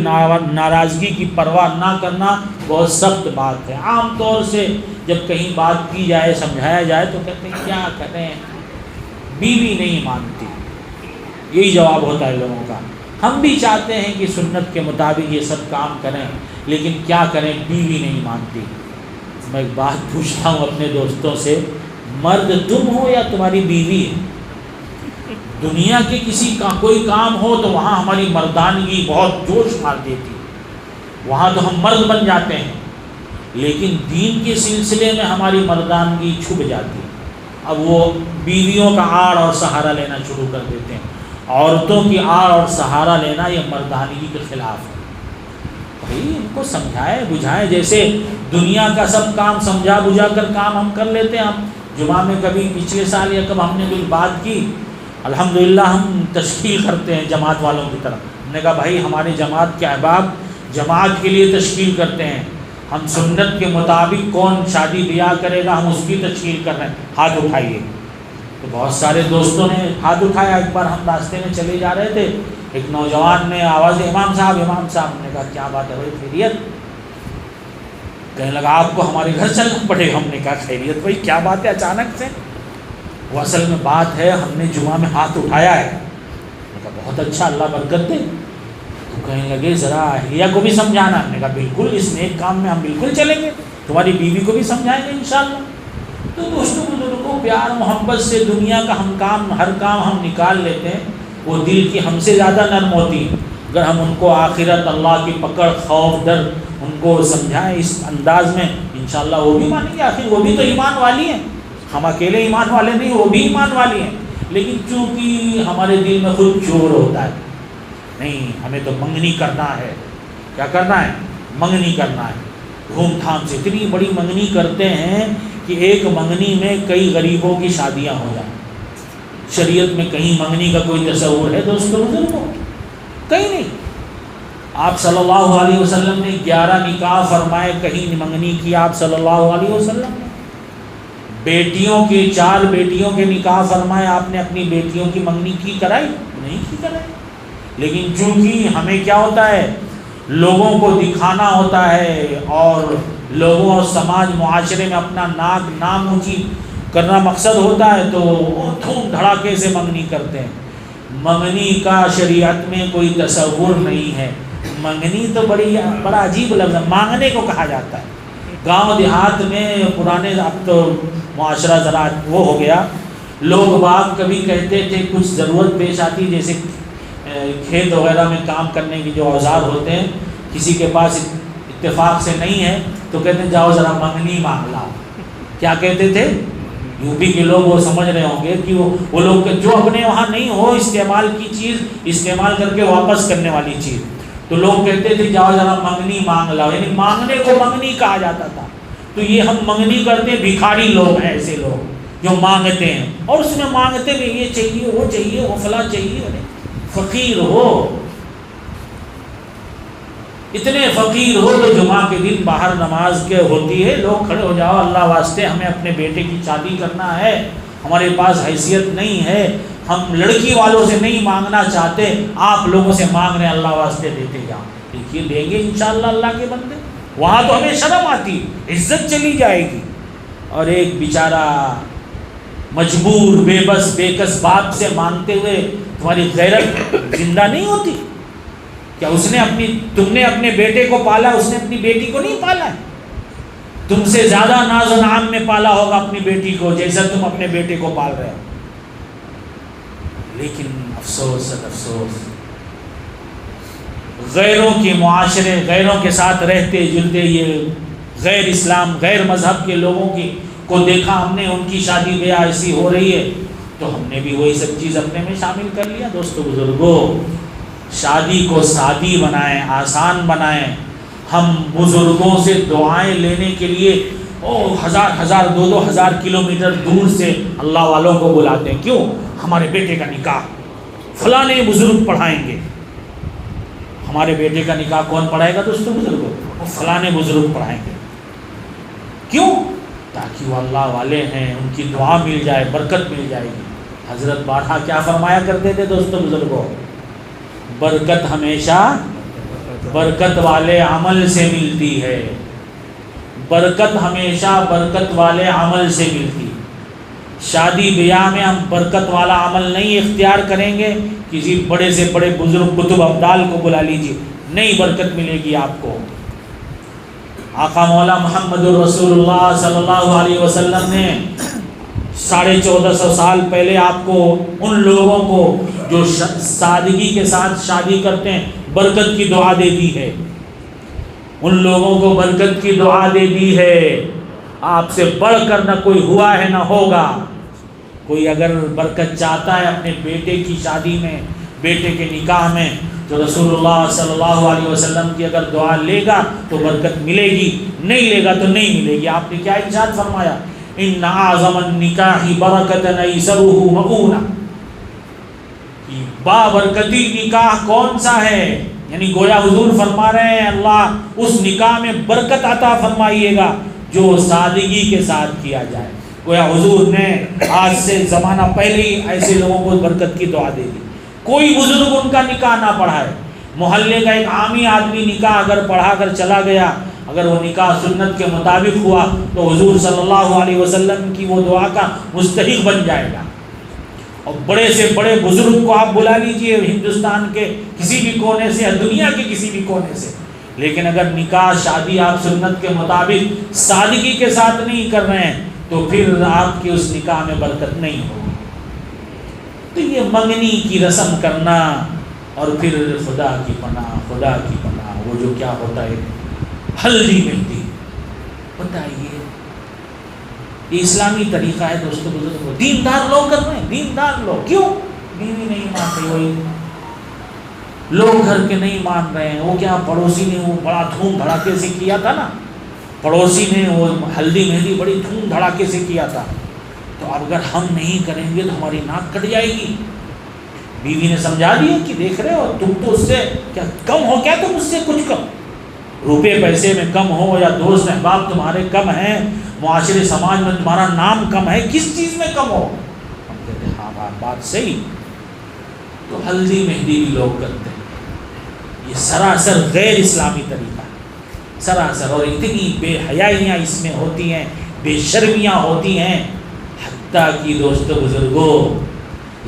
ناراضگی کی پرواہ نہ کرنا بہت سخت بات ہے۔ عام طور سے جب کہیں بات کی جائے، سمجھایا جائے تو کہتے ہیں کیا کریں، بیوی نہیں مانتی، یہی جواب ہوتا ہے لوگوں کا۔ ہم بھی چاہتے ہیں کہ سنت کے مطابق یہ سب کام کریں، لیکن کیا کریں، بیوی نہیں مانتی۔ میں ایک بات پوچھتا ہوں اپنے دوستوں سے، مرد تم ہو یا تمہاری بیوی ہے؟ دنیا کے کسی کا کوئی کام ہو تو وہاں ہماری مردانگی بہت جوش مار دیتی، وہاں تو ہم مرد بن جاتے ہیں، لیکن دین کے سلسلے میں ہماری مردانگی چھپ جاتی ہے۔ اب وہ بیویوں کا آڑ اور سہارا لینا شروع کر دیتے ہیں۔ عورتوں کی آڑ اور سہارا لینا یہ مردانگی کے خلاف ہے۔ بھائی ان کو سمجھائے بجھائے، جیسے دنیا کا سب کام سمجھا بجھا کر کام ہم کر لیتے ہیں۔ ہم جمعہ میں کبھی پچھلے سال یا کب ہم نے کوئی بات کی، الحمدللہ ہم تشکیل کرتے ہیں جماعت والوں کی طرف۔ ہم نے کہا بھائی ہمارے جماعت کے احباب جماعت کے لیے تشکیل کرتے ہیں، ہم سنت کے مطابق کون شادی بیاہ کرے گا ہم اس کی تشکیل کر رہے ہیں، ہاتھ اٹھائیے۔ تو بہت سارے دوستوں نے ہاتھ اٹھایا. ایک بار ہم راستے میں چلے جا رہے تھے, ایک نوجوان نے آواز دی امام صاحب امام صاحب. ہم نے کہا کیا بات ہے بھائی خیریت؟ کہنے لگا آپ کو ہمارے گھر چلنا پڑے گا. ہم نے کہا خیریت بھائی کیا بات ہے اچانک سے؟ وہ اصل میں بات ہے ہم نے جمعہ میں ہاتھ اٹھایا ہے. میں کہا بہت اچھا اللہ برکت دے. تو کہنے لگے ذرا اہلیہ کو بھی سمجھانا. ہم نے کہا بالکل اس نیک کام میں ہم بالکل چلیں گے, تمہاری بیوی کو بھی سمجھائیں گے انشاءاللہ. تو دوستوں بزرگوں پیار محبت سے دنیا کا ہر کام ہم نکال لیتے ہیں. وہ دل کی ہم سے زیادہ نرم ہوتی ہے. اگر ہم ان کو آخرت اللہ کی پکڑ خوف ڈر ان کو سمجھائیں اس انداز میں, انشاءاللہ وہ بھی مانیں گے. آخر وہ بھی تو ایمان والی ہیں, ہم اکیلے ایمان والے نہیں, وہ بھی ایمان والی ہیں. لیکن چونکہ ہمارے دل میں خود چور ہوتا ہے, نہیں ہمیں تو منگنی کرنا ہے. کیا کرنا ہے؟ منگنی کرنا ہے. دھوم دھام سے اتنی بڑی منگنی کرتے ہیں کہ ایک منگنی میں کئی غریبوں کی شادیاں ہو جائیں. شریعت میں کہیں منگنی کا کوئی تصور ہے دوستوں بزرگوں؟ کہیں نہیں. آپ صلی اللہ علیہ وسلم نے 11 نکاح فرمائے, کہیں منگنی کی آپ صلی اللہ علیہ وسلم نے. بیٹیوں کے 4 بیٹیوں کے نکاح فرمائے, آپ نے اپنی بیٹیوں کی منگنی کی کرائی نہیں کی کرائی. لیکن چونکہ ہمیں کیا ہوتا ہے, لوگوں کو دکھانا ہوتا ہے اور لوگوں اور سماج معاشرے میں اپنا نام اونچی کرنا مقصد ہوتا ہے, تو دھوم دھڑاکے سے منگنی کرتے ہیں. منگنی کا شریعت میں کوئی تصور نہیں ہے. منگنی تو بڑا عجیب لفظ ہے, مانگنے کو کہا جاتا ہے. گاؤں دیہات میں پرانے, اب تو معاشرہ ذرا وہ ہو گیا, لوگ باغ کبھی کہتے تھے کچھ ضرورت پیش آتی, جیسے کھیت وغیرہ میں کام کرنے کے جو اوزار ہوتے ہیں کسی کے پاس اتفاق سے نہیں ہے تو کہتے ہیں جاؤ ذرا منگنی مانگ لاؤ. کیا کہتے تھے؟ یو پی کے لوگ وہ سمجھ رہے ہوں گے کہ وہ لوگ جو اپنے وہاں نہیں ہو استعمال کی چیز استعمال کر کے واپس کرنے والی چیز, تو لوگ کہتے تھے جاؤ ذرا منگنی مانگ لاؤ, یعنی مانگنے کو منگنی کہا جاتا تھا. تو یہ ہم منگنی کرتے ہیں, بھکاری لوگ ہیں ایسے لوگ جو مانگتے ہیں, اور اس میں مانگتے بھی یہ چاہیے وہ چاہیے وہ فلاں چاہیے. فقیر ہو, اتنے فقیر ہو تو جمعہ کے دن باہر نماز کے ہوتی ہے, لوگ کھڑے ہو جاؤ اللہ واسطے ہمیں اپنے بیٹے کی شادی کرنا ہے, ہمارے پاس حیثیت نہیں ہے, ہم لڑکی والوں سے نہیں مانگنا چاہتے, آپ لوگوں سے مانگ رہے ہیں, اللہ واسطے دیتے جاؤ. دیکھیے دیں گے انشاءاللہ اللہ کے بندے. وہاں تو ہمیں شرم آتی, عزت چلی جائے گی. اور ایک بیچارہ مجبور بے بس بے کس باپ سے مانگتے ہوئے تمہاری غیرت زندہ نہیں ہوتی کیا؟ تم نے اپنے بیٹے کو پالا, اس نے اپنی بیٹی کو نہیں پالا ہے. تم سے زیادہ ناز و نعام میں پالا ہوگا اپنی بیٹی کو جیسا تم اپنے بیٹے کو پال رہے ہو. لیکن افسوس افسوس, غیروں کے معاشرے, غیروں کے ساتھ رہتے جلتے, یہ غیر اسلام غیر مذہب کے لوگوں کو دیکھا ہم نے, ان کی شادی بیاہ ایسی ہو رہی ہے تو ہم نے بھی وہی سب چیز اپنے میں شامل کر لیا. دوستو بزرگوں, شادی کو سادی بنائیں, آسان بنائیں. ہم بزرگوں سے دعائیں لینے کے لیے 1000 2000 کلومیٹر دور سے اللہ والوں کو بلاتے ہیں. کیوں؟ ہمارے بیٹے کا نکاح فلاں بزرگ پڑھائیں گے. ہمارے بیٹے کا نکاح کون پڑھائے گا دوستو بزرگوں؟ وہ فلاں بزرگ پڑھائیں گے. کیوں؟ تاکہ وہ اللہ والے ہیں, ان کی دعا مل جائے, برکت مل جائے گی. حضرت بارہا کیا فرمایا کرتے تھے دوستو بزرگوں؟ برکت ہمیشہ برکت والے عمل سے ملتی ہے. برکت ہمیشہ برکت والے عمل سے ملتی. شادی بیاہ میں ہم برکت والا عمل نہیں اختیار کریں گے, کسی بڑے سے بڑے بزرگ کتب ابدال کو بلا لیجیے, نہیں برکت ملے گی آپ کو. آقا مولا محمد رسول اللہ صلی اللہ علیہ وسلم نے 1450 سال پہلے آپ کو, ان لوگوں کو جو سادگی کے ساتھ شادی کرتے ہیں, برکت کی دعا دے دی ہے. ان لوگوں کو برکت کی دعا دے دی ہے. آپ سے بڑھ کر نہ کوئی ہوا ہے نہ ہوگا. کوئی اگر برکت چاہتا ہے اپنے بیٹے کی شادی میں, بیٹے کے نکاح میں, تو رسول اللہ صلی اللہ علیہ وسلم کی اگر دعا لے گا تو برکت ملے گی, نہیں لے گا تو نہیں ملے گی. آپ نے کیا ارشاد فرمایا؟ ان اعظم النکاح برکۃ ایسرہ مؤونہ. بابرکتی نکاح کون سا ہے؟ یعنی گویا حضور فرما رہے ہیں اللہ اس نکاح میں برکت عطا فرمائیے گا جو سادگی کے ساتھ کیا جائے. گویا حضور نے آج سے زمانہ پہلے ہی ایسے لوگوں کو برکت کی دعا دے دی. کوئی بزرگ ان کا نکاح نہ پڑھائے، محلے کا ایک عامی آدمی نکاح اگر پڑھا کر چلا گیا، اگر وہ نکاح سنت کے مطابق ہوا تو حضور صلی اللہ علیہ وسلم کی وہ دعا کا مستحق بن جائے گا. اور بڑے سے بڑے بزرگ کو آپ بلا لیجئے ہندوستان کے کسی بھی کونے سے یا دنیا کے کسی بھی کونے سے، لیکن اگر نکاح شادی آپ سنت کے مطابق سادگی کے ساتھ نہیں کر رہے ہیں تو پھر آپ کے اس نکاح میں برکت نہیں ہوگی. تو یہ منگنی کی رسم کرنا اور پھر خدا کی پناہ وہ جو کیا ہوتا ہے ہلدی مہندی، بتائیے یہ اسلامی طریقہ ہے دوستو بزرگوں؟ دیندار لوگ کر رہے ہیں، دیندار لوگ. کیوں؟ بیوی نہیں مانتے، وہی لوگ گھر کے نہیں مان رہے ہیں. وہ کیا پڑوسی نے وہ بڑا دھوم دھڑاکے سے کیا تھا نا، پڑوسی نے وہ ہلدی مہندی بڑی دھوم دھڑاکے سے کیا تھا، تو اب اگر ہم نہیں کریں گے تو ہماری ناک کٹ جائے گی. بیوی نے سمجھا دیا کہ دیکھ رہے ہو تم تو اس سے کیا کم ہو، کیا تم اس سے کچھ کم، روپے پیسے میں کم ہو یا دوست احباب تمہارے کم ہیں، معاشرے سماج میں تمہارا نام کم ہے، کس چیز میں کم ہو؟ ہم کہتے ہیں ہاں بات صحیح. تو ہلدی مہندی بھی لوگ کرتے ہیں، یہ سراسر غیر اسلامی طریقہ ہے، سراسر. اور اتنی بے حیائیاں اس میں ہوتی ہیں، بے شرمیاں ہوتی ہیں، حتیٰ کہ دوستو بزرگوں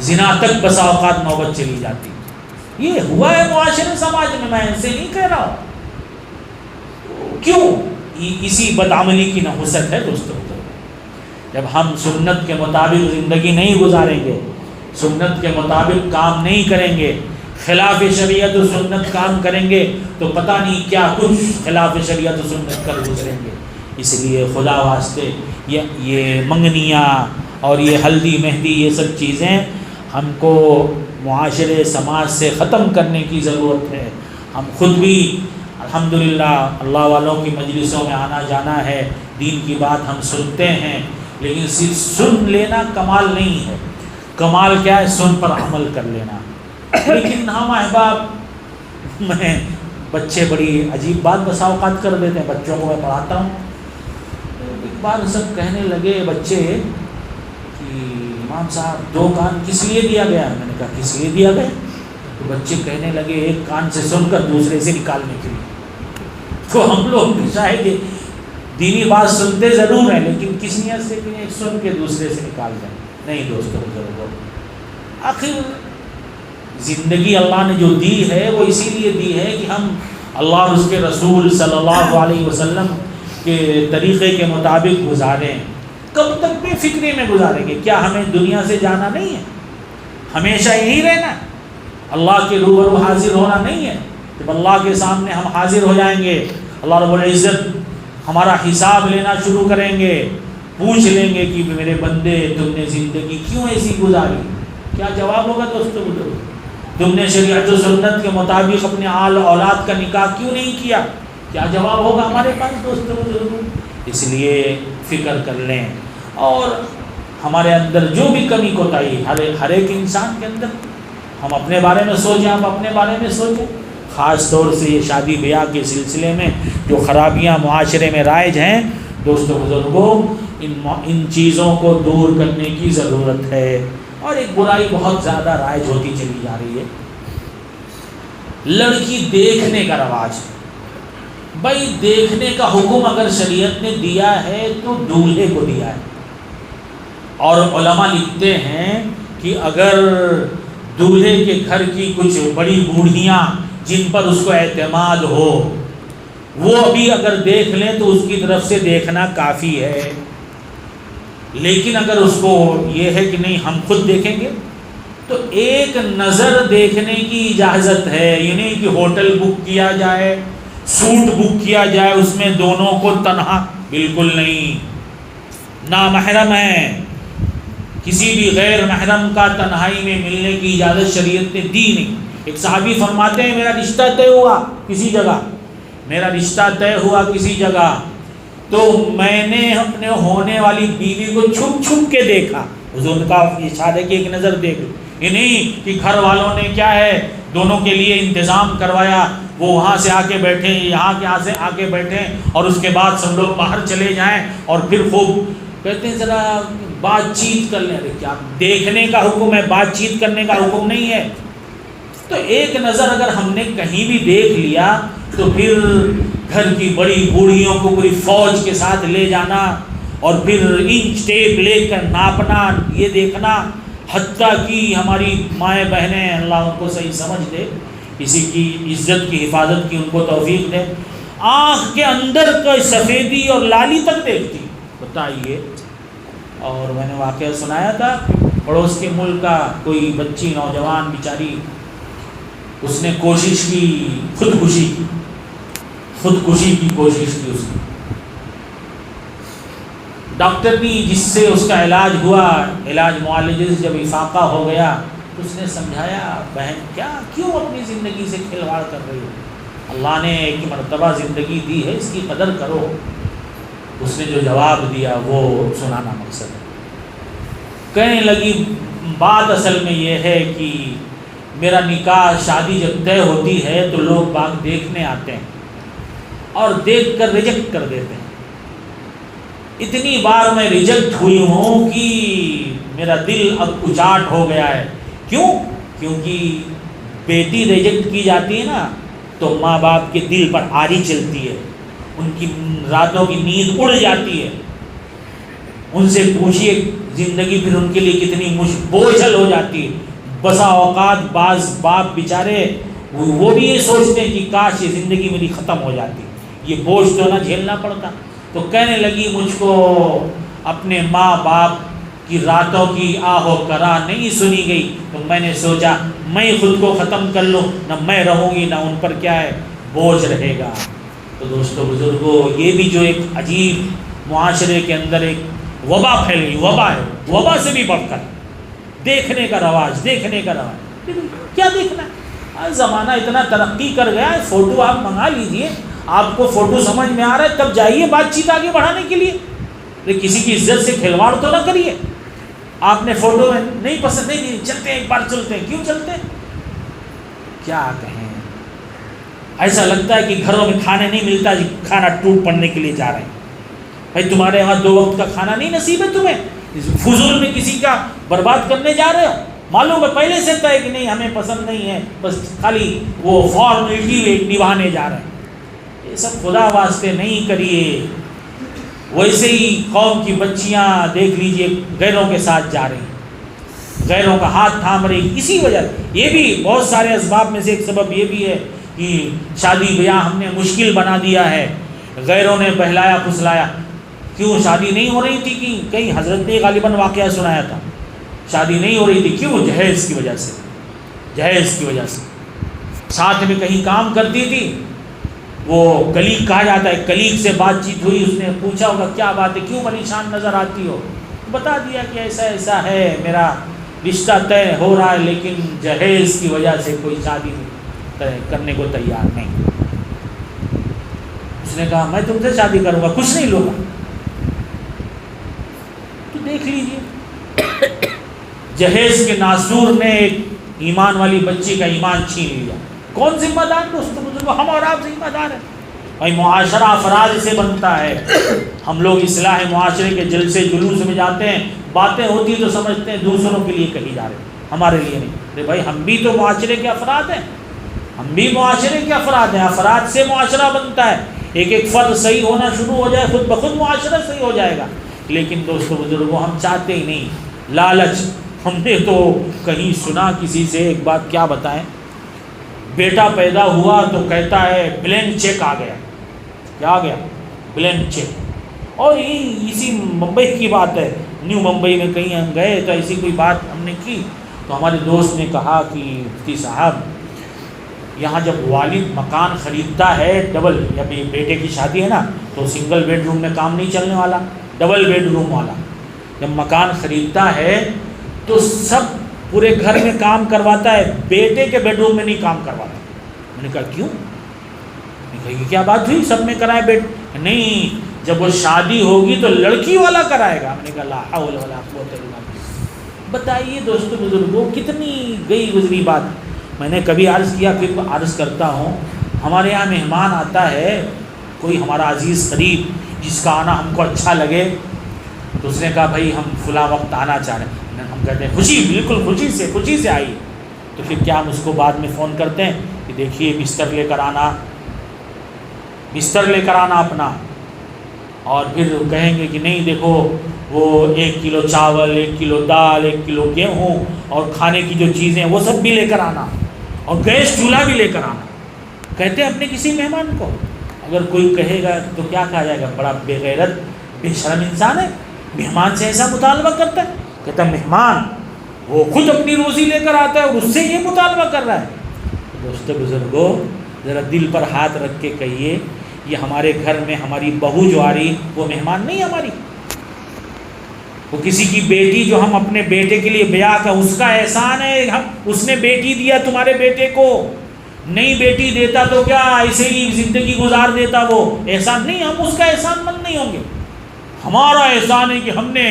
زنا تک بسا اوقات نوبت چلی جاتی. یہ ہوا ہے معاشرے سماج میں ایسے نہیں کہہ رہا ہوں. کیوں؟ اسی بدعملی کی نحوست ہے دوستو. جب ہم سنت کے مطابق زندگی نہیں گزاریں گے، سنت کے مطابق کام نہیں کریں گے، خلاف شریعت و سنت کام کریں گے تو پتہ نہیں کیا کچھ خلاف شریعت و سنت کر گزریں گے. اس لیے خدا واسطے یہ منگنیاں اور یہ ہلدی مہندی یہ سب چیزیں ہم کو معاشرے سماج سے ختم کرنے کی ضرورت ہے. ہم خود بھی الحمدللہ اللہ والوں کی مجلسوں میں آنا جانا ہے، دین کی بات ہم سنتے ہیں، لیکن صرف سن لینا کمال نہیں ہے. کمال کیا ہے؟ سن پر عمل کر لینا. لیکن ہم احباب میں بچے بڑی عجیب بات بسا اوقات کر دیتے ہیں. بچوں کو میں پڑھاتا ہوں، ایک بار سب کہنے لگے بچے کہ امام صاحب 2 کان کس لیے دیا گیا؟ میں نے کہا کس لیے دیا گیا؟ تو بچے کہنے لگے ایک کان سے سن کر دوسرے سے نکالنے کے لیے. تو ہم لوگ بھی شاید دینی بات سنتے ضرور ہیں لیکن کس نیت سے کہ سن کے دوسرے سے نکال دیں؟ نہیں دوستوں بزرگوں، آخر زندگی اللہ نے جو دی ہے وہ اسی لیے دی ہے کہ ہم اللہ اور اس کے رسول صلی اللہ علیہ وسلم کے طریقے کے مطابق گزاریں. کب تک بے فکری میں گزاریں گے؟ کیا ہمیں دنیا سے جانا نہیں ہے؟ ہمیشہ یہی رہنا ہے؟ اللہ کے روبرو حاضر ہونا نہیں ہے؟ جب اللہ کے سامنے ہم حاضر ہو جائیں گے، اللہ رب العزت ہمارا حساب لینا شروع کریں گے، پوچھ لیں گے کہ میرے بندے تم نے زندگی کیوں ایسی گزاری؟ کیا جواب ہوگا دوستو بزرگو؟ تم نے شریعت و سنت کے مطابق اپنے آل اولاد کا نکاح کیوں نہیں کیا؟ کیا جواب ہوگا ہمارے پاس دوستو بزرگو؟ اس لیے فکر کر لیں اور ہمارے اندر جو بھی کمی کوتاہی ہر ایک انسان کے اندر، ہم اپنے بارے میں سوچیں، ہم اپنے بارے میں سوچیں. خاص طور سے یہ شادی بیاہ کے سلسلے میں جو خرابیاں معاشرے میں رائج ہیں دوستو بزرگوں، ان چیزوں کو دور کرنے کی ضرورت ہے. اور ایک برائی بہت زیادہ رائج ہوتی چلی جا رہی ہے، لڑکی دیکھنے کا رواج. بھائی دیکھنے کا حکم اگر شریعت نے دیا ہے تو دولہے کو دیا ہے. اور علماء لکھتے ہیں کہ اگر دولہے کے گھر کی کچھ بڑی بوڑھیاں جن پر اس کو اعتماد ہو وہ ابھی اگر دیکھ لیں تو اس کی طرف سے دیکھنا کافی ہے. لیکن اگر اس کو یہ ہے کہ نہیں ہم خود دیکھیں گے تو ایک نظر دیکھنے کی اجازت ہے. یہ نہیں کہ ہوٹل بک کیا جائے، سوٹ بک کیا جائے، اس میں دونوں کو تنہا، بالکل نہیں. نامحرم ہے، کسی بھی غیر محرم کا تنہائی میں ملنے کی اجازت شریعت نے دی نہیں. ایک صحابی فرماتے ہیں میرا رشتہ طے ہوا کسی جگہ، میرا رشتہ طے ہوا کسی جگہ تو میں نے اپنے ہونے والی بیوی کو چھپ چھپ کے دیکھا. حضور کا ارشاد ہے کہ ایک نظر دیکھ لو. یہ نہیں کہ گھر والوں نے کیا ہے دونوں کے لیے انتظام کروایا، وہ وہاں سے آ کے بیٹھیں، یہاں سے آ کے بیٹھیں اور اس کے بعد سب لوگ باہر چلے جائیں اور پھر خوب کہتے ہیں ذرا بات چیت کر لیں. کیا دیکھنے کا حکم ہے، بات چیت کرنے کا حکم نہیں ہے. تو ایک نظر اگر ہم نے کہیں بھی دیکھ لیا تو پھر گھر کی بڑی بوڑھیوں کو پوری فوج کے ساتھ لے جانا اور پھر انچ ٹیپ لے کر ناپنا، یہ دیکھنا. حتیٰ کہ ہماری مائیں بہنیں، اللہ ان کو صحیح سمجھ دے، کسی کی عزت کی حفاظت کی ان کو توفیق دے، آنکھ کے اندر کا سفیدی اور لالی تک دیکھتی. بتائیے. اور میں نے واقعہ سنایا تھا، پڑوس کے ملک کا کوئی بچی نوجوان بیچاری، اس نے کوشش کی، خودکشی کی کوشش کی. اس نے ڈاکٹر نے جس سے اس کا علاج ہوا، علاج معالجے سے جب افاقہ ہو گیا تو اس نے سمجھایا، بہن کیوں اپنی زندگی سے کھلواڑ کر رہی ہو؟ اللہ نے ایک مرتبہ زندگی دی ہے، اس کی قدر کرو. اس نے جو جواب دیا وہ سنانا مقصد ہے. کہنے لگی بات اصل میں یہ ہے کہ میرا نکاح، شادی جب طے ہوتی ہے تو لوگ باغ دیکھنے آتے ہیں اور دیکھ کر ریجیکٹ کر دیتے ہیں. اتنی بار میں ریجیکٹ ہوئی ہوں کہ میرا دل اب اچاٹ ہو گیا ہے. کیوں؟ کیونکہ بیٹی ریجیکٹ کی جاتی ہے نا تو ماں باپ کے دل پر آری چلتی ہے، ان کی راتوں کی نیند اڑ جاتی ہے. ان سے پوچھیے زندگی پھر ان کے لیے کتنی بوجھل ہو جاتی ہے. بسا اوقات بعض باپ بیچارے وہ بھی یہ سوچتے ہیں کہ کاش یہ زندگی میری ختم ہو جاتی، یہ بوجھ تو نہ جھیلنا پڑتا. تو کہنے لگی مجھ کو اپنے ماں باپ کی راتوں کی آہ و کرا نہیں سنی گئی، تو میں نے سوچا میں خود کو ختم کر لوں، نہ میں رہوں گی نہ ان پر کیا ہے بوجھ رہے گا. تو دوستو بزرگوں، یہ بھی جو ایک عجیب معاشرے کے اندر ایک وبا پھیل گئی، وبا ہے، وبا سے بھی بڑھ کر دیکھنے کا رواج. کیا دیکھنا ہے؟ زمانہ اتنا ترقی کر گیا ہے. فوٹو آپ منگا لیجئے، آپ کو فوٹو سمجھ میں آ رہا ہے تب جائیے بات چیت آگے بڑھانے کے لیے. لیکن کسی کی عزت سے کھلواڑ تو نہ کریے. آپ نے فوٹو نہیں پسند نہیں، چلتے ہیں ایک بار چلتے ہیں. کیوں چلتے ہیں؟ کیا کہیں، ایسا لگتا ہے کہ گھروں میں کھانے نہیں ملتا، کھانا ٹوٹ پڑنے کے لیے جا رہے ہیں. بھائی تمہارے یہاں 2 وقت کا کھانا نہیں نصیب ہے تمہیں، فضول میں کسی کا برباد کرنے جا رہے ہو. معلوم ہے پہلے سے طے کہ نہیں ہمیں پسند نہیں ہے، بس خالی وہ فارمیلٹی نبھانے جا رہے ہیں. یہ سب خدا واسطے نہیں کریے. ویسے ہی قوم کی بچیاں دیکھ لیجئے غیروں کے ساتھ جا رہی ہیں، غیروں کا ہاتھ تھام رہی. اسی وجہ یہ بھی بہت سارے اسباب میں سے ایک سبب یہ بھی ہے کہ شادی بیاہ ہم نے مشکل بنا دیا ہے، غیروں نے بہلایا پھسلایا. کیوں شادی نہیں ہو رہی تھی؟ کہ کہیں حضرت نے غالباً واقعہ سنایا تھا، شادی نہیں ہو رہی تھی. کیوں؟ جہیز کی وجہ سے. جہیز کی وجہ سے ساتھ میں کہیں کام کرتی تھی، وہ کلیگ کہا جاتا ہے، کلیگ سے بات چیت ہوئی، اس نے پوچھا ہوگا کیا بات ہے، کیوں پریشان نظر آتی ہو؟ بتا دیا کہ ایسا ایسا ہے، میرا رشتہ طے ہو رہا ہے لیکن جہیز کی وجہ سے کوئی شادی کرنے کو تیار نہیں. اس نے کہا میں تم سے شادی کروں گا، کچھ نہیں لوں گا. تو دیکھ لیجیے جہیز کے ناسور نے ایک ایمان والی بچی کا ایمان چھین لیا. کون ذمہ دار؟ دوستو بزرگو، ہم اور آپ ذمہ دار ہیں. بھائی معاشرہ افراد سے بنتا ہے. ہم لوگ اصلاح معاشرے کے جلسے جلوس میں جاتے ہیں، باتیں ہوتی تو سمجھتے ہیں دوسروں کے لیے کہی جا رہے ہیں، ہمارے لیے نہیں. ارے بھائی ہم بھی تو معاشرے کے افراد ہیں، ہم بھی معاشرے کے افراد ہیں. افراد سے معاشرہ بنتا ہے. ایک ایک فرد صحیح ہونا شروع ہو جائے، خود بخود معاشرہ صحیح ہو جائے گا. لیکن دوستو بزرگوں ہم چاہتے ہی نہیں. لالچ. ہم نے تو کہیں سنا کسی سے، ایک بات کیا بتائیں، بیٹا پیدا ہوا تو کہتا ہے بلینک چیک آ گیا. کیا آ گیا؟ Blank cheque. اور یہ اسی ممبئی کی بات ہے، نیو ممبئی میں کہیں ہم گئے تو ایسی کوئی بات ہم نے کی تو ہمارے دوست نے کہا کہ مفتی صاحب یہاں جب والد مکان خریدتا ہے ڈبل، جب بیٹے کی شادی ہے نا تو سنگل بیڈ روم میں کام نہیں چلنے والا، ڈبل بیڈ روم والا. جب مکان خریدتا ہے تو سب پورے گھر میں کام کرواتا ہے، بیٹے کے بیڈ روم میں نہیں کام کرواتا. میں نے کہا کیوں؟ میں نے کہا یہ کیا بات ہوئی، سب میں کرائے بیڈ؟ نہیں، جب وہ شادی ہوگی تو لڑکی والا کرائے گا. میں نے کہا لا حول ولا قوت الا باللہ. بتائیے دوستو بزرگوں کتنی گئی گزری بات. میں نے کبھی عرض کیا، پھر عرض کرتا ہوں، ہمارے یہاں مہمان آتا ہے کوئی ہمارا عزیز قریب جس کا آنا ہم کو اچھا لگے، تو اس نے کہا بھائی ہم فلاں وقت آنا چاہ رہے ہیں. ہم کہتے ہیں خوشی، بالکل خوشی سے آئیے. تو پھر کیا ہم اس کو بعد میں فون کرتے ہیں کہ دیکھیے بستر لے کر آنا اپنا، اور پھر کہیں گے کہ نہیں دیکھو وہ 1 کلو چاول، 1 کلو دال، 1 کلو گیہوں اور کھانے کی جو چیزیں ہیں وہ سب بھی لے کر آنا، اور گیس چولہا بھی لے کر آنا. کہتے ہیں اپنے کسی مہمان کو. اگر کوئی کہے گا تو کیا کہا جائے گا؟ بڑا بے غیرت بے شرم انسان ہے، مہمان سے ایسا مطالبہ کرتا ہے. کہتا ہے مہمان وہ خود اپنی روزی لے کر آتا ہے اور اس سے یہ مطالبہ کر رہا ہے. دوستو بزرگوں، ذرا دل پر ہاتھ رکھ کے کہیے، یہ ہمارے گھر میں ہماری بہو جو آ رہی وہ مہمان نہیں ہماری، وہ کسی کی بیٹی جو ہم اپنے بیٹے کے لیے بیاہ کا، اس کا احسان ہے. اس نے بیٹی دیا تمہارے بیٹے کو، نہیں بیٹی دیتا تو کیا ایسے ہی زندگی گزار دیتا، وہ احسان نہیں، ہم اس کا احسان مند نہیں ہوں گے. ہمارا احسان ہے کہ ہم نے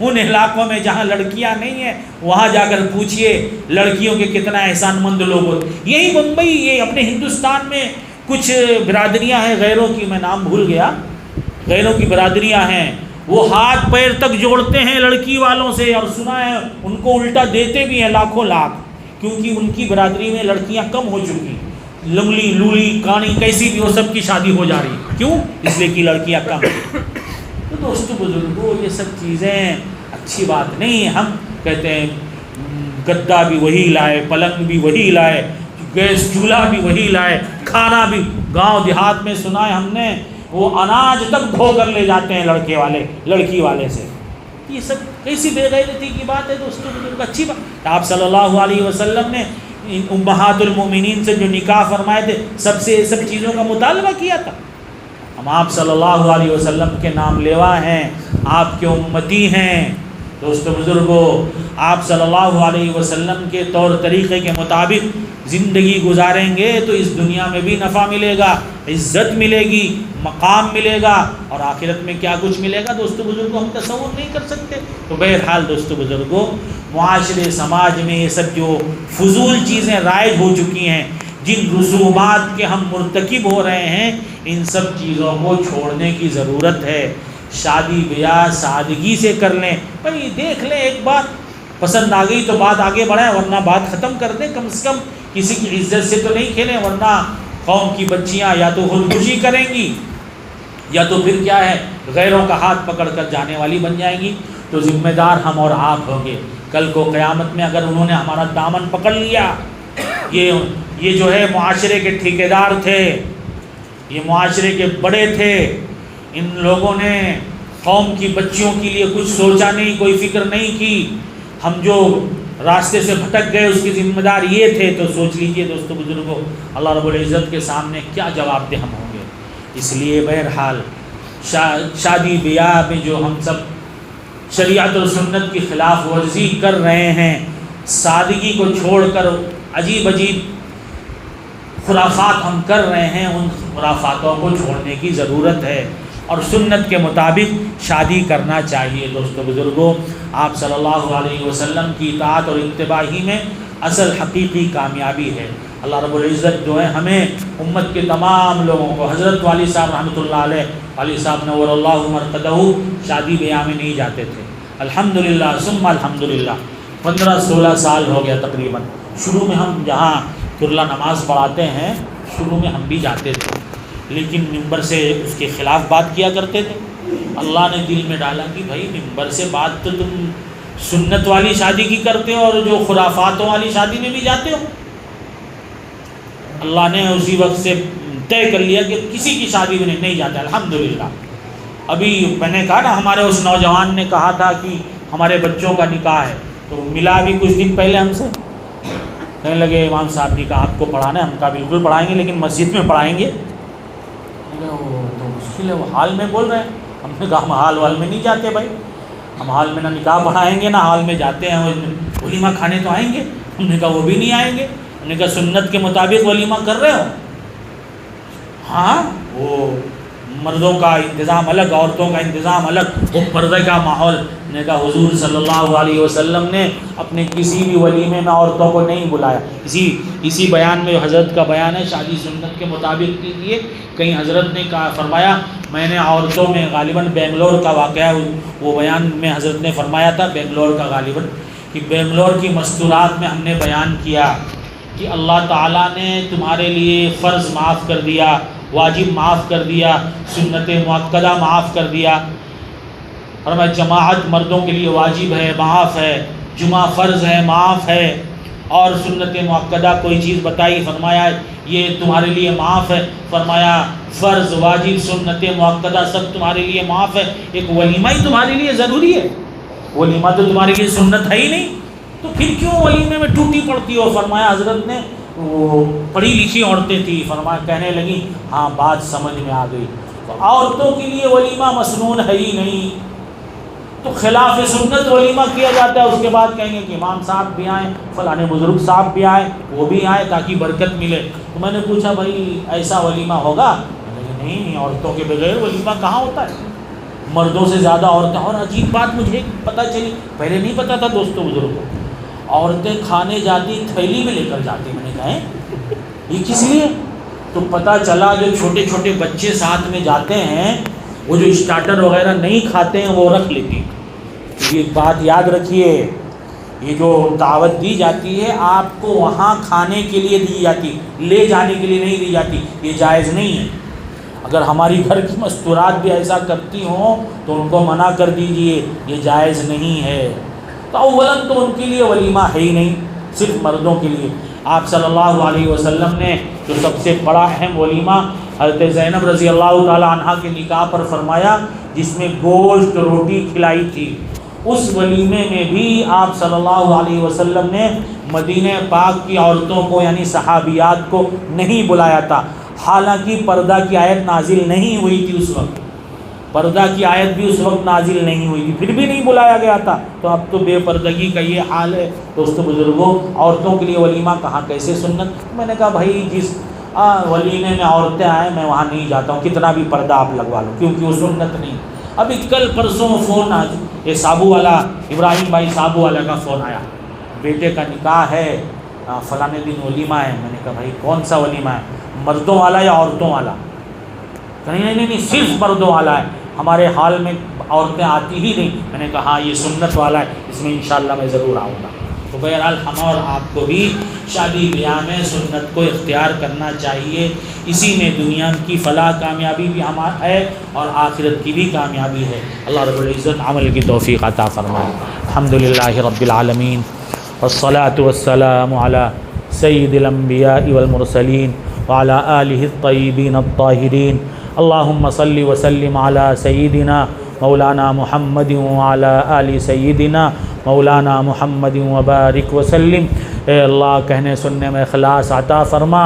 ان علاقوں میں جہاں لڑکیاں نہیں ہیں وہاں جا کر پوچھئے لڑکیوں کے کتنا احسان مند لوگ ہوتے. یہی بمبئی، یہ اپنے ہندوستان میں کچھ برادریاں ہیں غیروں کی، میں نام بھول گیا، غیروں کی برادریاں ہیں، وہ ہاتھ پیر تک جوڑتے ہیں لڑکی والوں سے، اور سنا ہے ان کو الٹا دیتے بھی ہیں لاکھوں لاکھ، کیونکہ ان کی برادری میں لڑکیاں کم ہو چکی، لنگلی لولی کانی کیسی بھی وہ سب کی شادی ہو جا رہی. کیوں؟ اس لیے کہ لڑکیاں کم ہیں. تو دوستو بزرگوں، یہ سب چیزیں اچھی بات نہیں. ہم کہتے ہیں گدا بھی وہی لائے، پلنگ بھی وہی لائے، گیس چولہا بھی وہی لائے، کھانا بھی. گاؤں دیہات میں سنا ہے ہم نے، وہ اناج تک دھو کر لے جاتے ہیں لڑکی والے سے. یہ سب کیسی بے غیرتی کی بات ہے دوستو بزرگ. اچھی بات. آپ صلی اللہ علیہ وسلم نے امہات المومنین سے جو نکاح فرمائے تھے سب سے سب چیزوں کا مطالبہ کیا تھا. ہم آپ صلی اللہ علیہ وسلم کے نام لیوا ہیں، آپ کے امتی ہیں. دوستو بزرگوں، آپ صلی اللہ علیہ وسلم کے طور طریقے کے مطابق زندگی گزاریں گے تو اس دنیا میں بھی نفع ملے گا، عزت ملے گی، مقام ملے گا، اور آخرت میں کیا کچھ ملے گا دوستو بزرگوں ہم تصور نہیں کر سکتے. تو بہرحال دوستو بزرگوں، معاشرے سماج میں یہ سب جو فضول چیزیں رائج ہو چکی ہیں، جن رسومات کے ہم مرتکب ہو رہے ہیں، ان سب چیزوں کو چھوڑنے کی ضرورت ہے. شادی بیاہ سادگی سے کر لیں. بھائی دیکھ لیں ایک بار، پسند آ گئی تو بات آگے بڑھائیں، ورنہ بات ختم کر دیں. کم سے کم کسی کی عزت سے تو نہیں کھیلیں، ورنہ قوم کی بچیاں یا تو خودکشی کریں گی یا تو پھر کیا ہے غیروں کا ہاتھ پکڑ کر جانے والی بن جائیں گی. تو ذمہ دار ہم اور آپ ہوں گے. کل کو قیامت میں اگر انہوں نے ہمارا دامن پکڑ لیا، یہ جو ہے معاشرے کے ٹھیکیدار تھے، یہ معاشرے کے بڑے تھے، ان لوگوں نے قوم کی بچیوں کے لیے کچھ سوچا نہیں، کوئی فکر نہیں کی، ہم جو راستے سے بھٹک گئے اس کی ذمہ دار یہ تھے. تو سوچ لیجئے دوستو بزرگوں اللہ رب العزت کے سامنے کیا جواب دہ ہم ہوں گے. اس لیے بہرحال شادی بیاہ میں جو ہم سب شریعت اور سنت کی خلاف ورزی کر رہے ہیں، سادگی کو چھوڑ کر عجیب خرافات ہم کر رہے ہیں، ان خرافاتوں کو چھوڑنے کی ضرورت ہے اور سنت کے مطابق شادی کرنا چاہیے. دوستو بزرگوں، آپ صلی اللہ علیہ وسلم کی اطاعت اور اتباع ہی میں اصل حقیقی کامیابی ہے. اللہ رب العزت جو ہے ہمیں امت کے تمام لوگوں کو، حضرت والی صاحب رحمۃ اللہ علیہ، والی صاحب نور اللہ مرقدہ شادی بیاہ میں نہیں جاتے تھے. الحمدللہ ثم الحمدللہ 15-16 سال ہو گیا تقریباً. شروع میں ہم جہاں کرلا نماز پڑھاتے ہیں شروع میں ہم بھی جاتے تھے، لیکن ممبر سے اس کے خلاف بات کیا کرتے تھے. اللہ نے دل میں ڈالا کہ بھائی ممبر سے بات تو تم سنت والی شادی کی کرتے ہو اور جو خرافاتوں والی شادی میں بھی جاتے ہو. اللہ نے اسی وقت سے طے کر لیا کہ کسی کی شادی میں نہیں جاتے. الحمدللہ. ابھی میں نے کہا نا ہمارے اس نوجوان نے کہا تھا کہ ہمارے بچوں کا نکاح ہے، تو ملا بھی کچھ دن پہلے ہم سے، کہنے لگے امام صاحب نے کہا آپ کو پڑھانا ہے. ہم کہا بالکل پڑھائیں گے، لیکن مسجد میں پڑھائیں گے. تو مشکل ہے، وہ حال میں بول رہے ہیں. ہم نے کہا ہم حال وال میں نہیں جاتے بھائی، ہم حال میں نہ نکاح پڑھائیں گے نہ حال میں جاتے ہیں. ولیمہ کھانے تو آئیں گے. ہم نے کہا وہ بھی نہیں آئیں گے. ہم نے کہا سنت کے مطابق ولیمہ کر رہے ہو؟ ہاں، وہ مردوں کا انتظام الگ، عورتوں کا انتظام الگ، وہ پردے کا ماحول. نے کہا حضور صلی اللہ علیہ وسلم نے اپنے کسی بھی ولیمے میں عورتوں کو نہیں بلایا. اسی بیان میں حضرت کا بیان ہے، شادی سنت کے مطابق کیجیے. کہیں حضرت نے کہا فرمایا میں نے عورتوں میں غالباً بنگلور کا واقعہ وہ بیان میں حضرت نے فرمایا تھا، بنگلور کا غالباً، کہ بنگلور کی مستورات میں ہم نے بیان کیا کہ اللہ تعالیٰ نے تمہارے لیے فرض معاف کر دیا، واجب معاف کر دیا، سنت مؤکدہ معاف کر دیا۔ فرمایا جماعت مردوں کے لیے واجب ہے، معاف ہے، جمعہ فرض ہے، معاف ہے، اور سنت مؤکدہ کوئی چیز بتائی، فرمایا یہ تمہارے لیے معاف ہے، فرمایا فرض واجب سنت مؤکدہ سب تمہارے لیے معاف ہے، ایک ولیمہ ہی تمہارے لیے ضروری ہے، ولیمہ تو تمہارے لیے سنت ہے ہی نہیں، تو پھر کیوں ولیمے میں ٹوٹی پڑتی ہو؟ فرمایا حضرت نے وہ پڑھی لکھی عورتیں تھیں، فرمایا کہنے لگیں ہاں بات سمجھ میں آ گئی، تو عورتوں کے لیے ولیمہ مسنون ہے ہی نہیں، تو خلاف سنت ولیمہ کیا جاتا ہے، اس کے بعد کہیں گے کہ امام صاحب بھی آئیں، فلاں بزرگ صاحب بھی آئیں، وہ بھی آئیں تاکہ برکت ملے۔ تو میں نے پوچھا بھائی ایسا ولیمہ ہوگا؟ نہیں، عورتوں کے بغیر ولیمہ کہاں ہوتا ہے، مردوں سے زیادہ عورتیں۔ اور عجیب بات مجھے پتہ چلی، پہلے نہیں پتہ تھا دوستوں بزرگوں، عورتیں کھانے جاتی تھیلی میں لے کر جاتی، میں نے کہا یہ کس لیے؟ تو پتہ چلا جو چھوٹے چھوٹے بچے ساتھ میں جاتے ہیں وہ جو اسٹارٹر وغیرہ نہیں کھاتے ہیں وہ رکھ لیتی ہیں۔ یہ بات یاد رکھیے، یہ جو دعوت دی جاتی ہے آپ کو وہاں کھانے کے لیے دی جاتی، لے جانے کے لیے نہیں دی جاتی، یہ جائز نہیں ہے۔ اگر ہماری گھر کی مستورات بھی ایسا کرتی ہوں تو ان کو منع کر دیجئے، یہ جائز نہیں ہے۔ تو اولاً تو ان کے لیے ولیمہ ہے ہی نہیں، صرف مردوں کے لیے۔ آپ صلی اللہ علیہ وسلم نے جو سب سے بڑا اہم ولیمہ حضرت زینب رضی اللہ تعالی عنہا کے نکاح پر فرمایا، جس میں گوشت روٹی کھلائی تھی، اس ولیمے میں بھی آپ صلی اللہ علیہ وسلم نے مدینہ پاک کی عورتوں کو یعنی صحابیات کو نہیں بلایا تھا، حالانکہ پردہ کی آیت نازل نہیں ہوئی تھی اس وقت، پردہ کی آیت بھی اس وقت نازل نہیں ہوئی تھی، پھر بھی نہیں بلایا گیا تھا۔ تو اب تو بے پردگی کا یہ حال ہے دوستو بزرگوں، عورتوں کے لیے ولیمہ کہاں کیسے سنت؟ میں نے کہا بھائی جس ولیمے میں عورتیں آئیں میں وہاں نہیں جاتا ہوں، کتنا بھی پردہ آپ لگوا لو، کیونکہ وہ سنت نہیں۔ ابھی کل پرسوں فون یہ سابو والا ابراہیم بھائی سابو والا کا فون آیا، بیٹے کا نکاح ہے، فلاں دن ولیمہ ہے۔ میں نے کہا بھائی کون سا ولیمہ ہے، مردوں والا یا عورتوں والا؟ نہیں نہیں نہیں، صرف مردوں والا ہے، ہمارے حال میں عورتیں آتی ہی نہیں۔ میں نے کہا ہاں یہ سنت والا ہے، اس میں انشاءاللہ میں ضرور آؤں گا۔ تو بہرحال ہم اور آپ کو بھی شادی بیاہ میں سنت کو اختیار کرنا چاہیے، اسی میں دنیا کی فلاح کامیابی بھی ہمارا ہے اور آخرت کی بھی کامیابی ہے۔ اللہ رب العزت عمل کی توفیق عطا فرمائے۔ الحمدللہ رب العالمین والصلاة والسلام علی سید الانبیاء والمرسلین وعلی آلہ الطیبین الطاہرین۔ اللہم صلی وسلم علی سیدنا مولانا محمد وعلی آل سیدنا مولانا محمد وبارک وسلم۔ اے اللہ کہنے سننے میں اخلاص عطا فرما،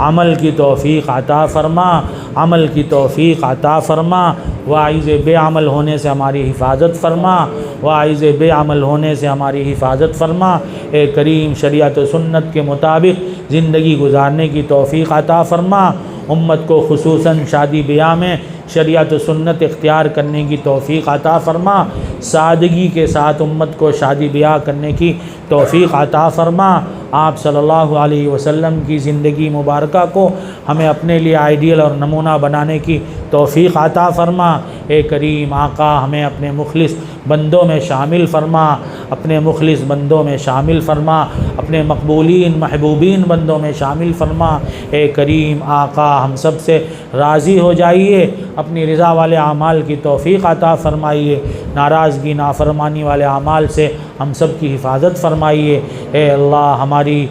عمل کی توفیق عطا فرما، عمل کی توفیق عطا فرما، واعظ بے عمل ہونے سے ہماری حفاظت فرما، واعظ بے عمل ہونے سے ہماری حفاظت فرما۔ اے کریم شریعت و سنت کے مطابق زندگی گزارنے کی توفیق عطا فرما، امت کو خصوصاً شادی بیاہ میں شریعت و سنت اختیار کرنے کی توفیق عطا فرما، سادگی کے ساتھ امت کو شادی بیاہ کرنے کی توفیق عطا فرما۔ آپ صلی اللہ علیہ وسلم کی زندگی مبارکہ کو ہمیں اپنے لیے آئیڈیل اور نمونہ بنانے کی توفیق عطا فرما۔ اے کریم آقا ہمیں اپنے مخلص بندوں میں شامل فرما، اپنے مخلص بندوں میں شامل فرما، اپنے مقبولین محبوبین بندوں میں شامل فرما۔ اے کریم آقا ہم سب سے راضی ہو جائیے، اپنی رضا والے اعمال کی توفیق عطا فرمائیے، ناراضگی نافرمانی والے اعمال سے ہم سب کی حفاظت فرمائیے۔ اے اللہ ہماری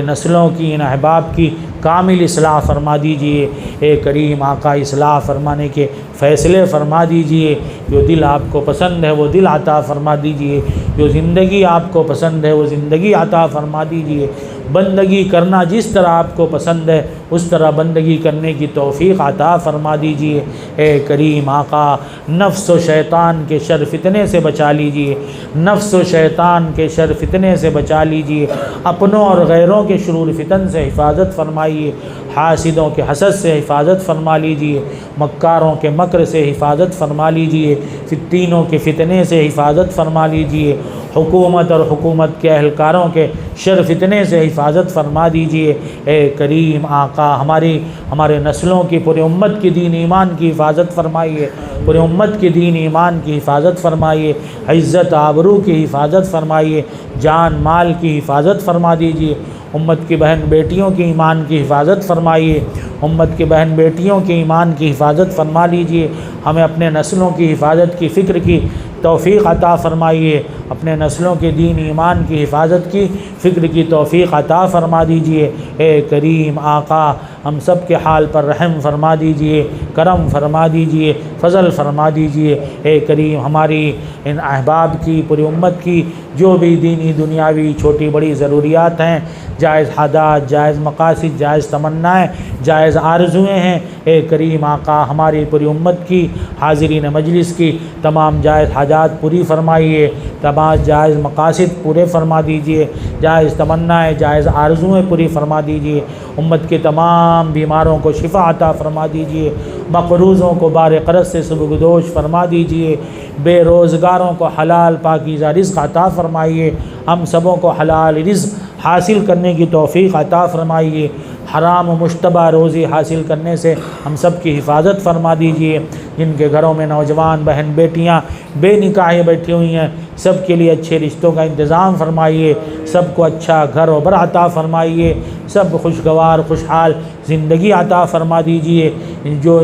نسلوں کی ان احباب کی کامل اصلاح فرما دیجئے۔ اے کریم آقا اصلاح فرمانے کے فیصلے فرما دیجئے، جو دل آپ کو پسند ہے وہ دل عطا فرما دیجئے، جو زندگی آپ کو پسند ہے وہ زندگی عطا فرما دیجئے، بندگی کرنا جس طرح آپ کو پسند ہے اس طرح بندگی کرنے کی توفیق عطا فرما دیجئے۔ اے کریم آقا نفس و شیطان کے شر فتنے سے بچا لیجئے، نفس و شیطان کے شر فتنے سے بچا لیجئے، اپنوں اور غیروں کے شرور فتن سے حفاظت فرمائیے، حاسدوں کے حسد سے حفاظت فرما لیجئے، مکاروں کے مکر سے حفاظت فرما لیجئے، فتینوں کے فتنے سے حفاظت فرما لیجئے، حکومت اور حکومت کے اہلکاروں کے شر فتنے سے حفاظت فرما دیجئے۔ اے کریم آقا آقا ہمارے نسلوں کی پوری امت کی دین ایمان کی حفاظت فرمائیے، پوری امت کی دین ایمان کی حفاظت فرمائیے، عزت آبرو کی حفاظت فرمائیے، جان مال کی حفاظت فرما دیجیے، امت کی بہن بیٹیوں کی ایمان کی حفاظت فرمائیے، امت کی بہن بیٹیوں کی ایمان کی حفاظت فرما لیجیے، ہمیں اپنے نسلوں کی حفاظت کی فکر کی توفیق عطا فرمائیے، اپنے نسلوں کے دین ایمان کی حفاظت کی فکر کی توفیق عطا فرما دیجیے۔ اے کریم آقا ہم سب کے حال پر رحم فرما دیجیے، کرم فرما دیجیے، فضل فرما دیجیے۔ اے کریم ہماری ان احباب کی پوری امت کی جو بھی دینی دنیاوی چھوٹی بڑی ضروریات ہیں، جائز حاجات، جائز مقاصد، جائز تمنائیں، جائز آرزوئیں ہیں، اے کریم آقا ہماری پوری امت کی حاضرین مجلس کی تمام جائز حاجات پوری فرمائیے، تمام جائز مقاصد پورے فرما دیجیے، جائز تمنائیں، جائز آرزوئیں پوری فرما دیجیے، امت کے تمام بیماروں کو شفا عطا فرما دیجیے، مقروضوں کو بار قرض سے سبکدوش فرما دیجیے، بے روزگاروں کو حلال پاکیزہ رزق عطا فرمائیے، ہم سبوں کو حلال رزق حاصل کرنے کی توفیق عطا فرمائیے، حرام و مشتبہ روزی حاصل کرنے سے ہم سب کی حفاظت فرما دیجیے، جن کے گھروں میں نوجوان بہن بیٹیاں بے نکاح بیٹھی ہوئی ہیں سب کے لیے اچھے رشتوں کا انتظام فرمائیے، سب کو اچھا گھر و بر عطا فرمائیے، سب خوشگوار خوشحال زندگی عطا فرما دیجیے،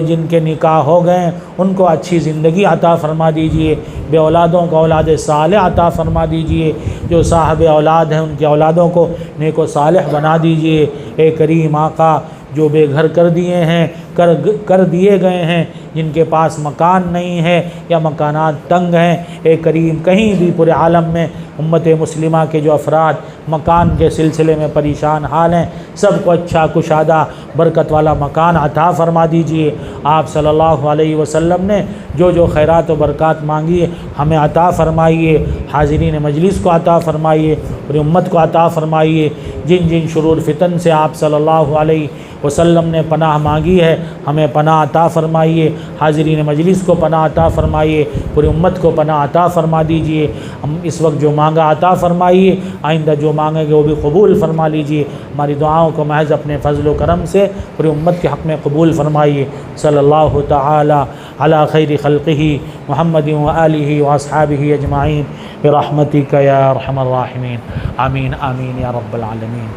جن کے نکاح ہو گئے ہیں ان کو اچھی زندگی عطا فرما دیجیے، بے اولادوں کو اولاد صالح عطا فرما دیجیے، جو صاحب اولاد ہیں ان کے اولادوں کو نیک و صالح بنا دیجیے۔ اے کریم آقا جو بے گھر کر دیے گئے ہیں، جن کے پاس مکان نہیں ہے یا مکانات تنگ ہیں، اے کریم کہیں بھی پورے عالم میں امت مسلمہ کے جو افراد مکان کے سلسلے میں پریشان حال ہیں سب کو اچھا کشادہ برکت والا مکان عطا فرما دیجیے۔ آپ صلی اللہ علیہ وسلم نے جو خیرات و برکات مانگی ہے ہمیں عطا فرمائیے، حاضرین مجلس کو عطا فرمائیے، پوری امت کو عطا فرمائیے، جن شرور فتن سے آپ صلی اللہ علیہ وسلم نے پناہ مانگی ہے ہمیں پناہ عطا فرمائیے، حاضرین مجلس کو پناہ عطا فرمائیے، پوری امت کو پناہ عطا فرما دیجیے۔ ہم اس وقت جو مانگا عطا فرمائیے، آئندہ جو مانگیں گے وہ بھی قبول فرما لیجیے، ہماری دعاؤں کو محض اپنے فضل و کرم سے پوری امت کے حق میں قبول فرمائیے۔ صلی اللہ تعالی علی خیر خلقہ محمد و آلہ و اصحابہ اجمعین برحمتک یا ارحم الراحمین، آمین آمین یا رب العالمین۔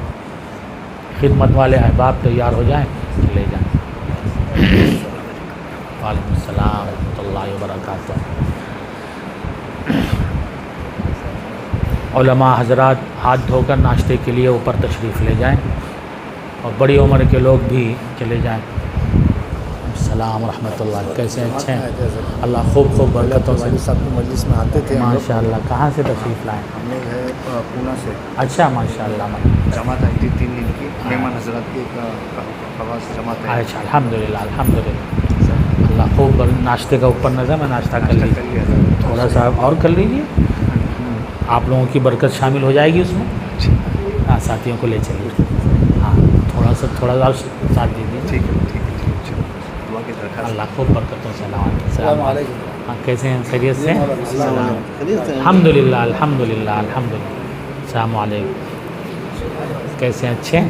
خدمت والے احباب تیار ہو جائیں، چلے جائیں۔ وعلیکم السلام ورحمۃ اللہ وبرکاتہ۔ علماء حضرات ہاتھ دھو کر ناشتے کے لیے اوپر تشریف لے جائیں، اور بڑی عمر کے لوگ بھی چلے جائیں۔ السلام ورحمۃ اللہ، کیسے ہیں؟ اچھے ہیں؟ اللہ خوب برکتوں سے صاحب کی مجلس میں آتے تھے ماشاء اللہ۔ کہاں سے تشریف لائیں؟ ہم لوگ ہے پونا سے۔ اچھا ماشاء اللہ۔ جماعت آئی تھی 3 دن کی، مہمان حضرات کی خواص جماعت ہے۔ اچھا الحمدللہ الحمدللہ۔ اللہ خوب ناشتے کا اوپر نظر میں ناشتہ کر لیجیے، تھوڑا سا اور کر لیجیے، آپ لوگوں کی برکت شامل ہو جائے گی اس میں۔ ہاں ساتھیوں کو لے چلیے، ہاں تھوڑا سا اور ساتھ دیجیے۔ ٹھیک ہے دعا کی درخواست۔ اللہ خوب برکتوں سے نوازے۔ السلام علیکم۔ ہاں کیسے ہیں؟ خیریت سے؟ الحمدللہ الحمدللہ الحمدللہ۔ السلام علیکم، کیسے ہیں؟ اچھے ہیں؟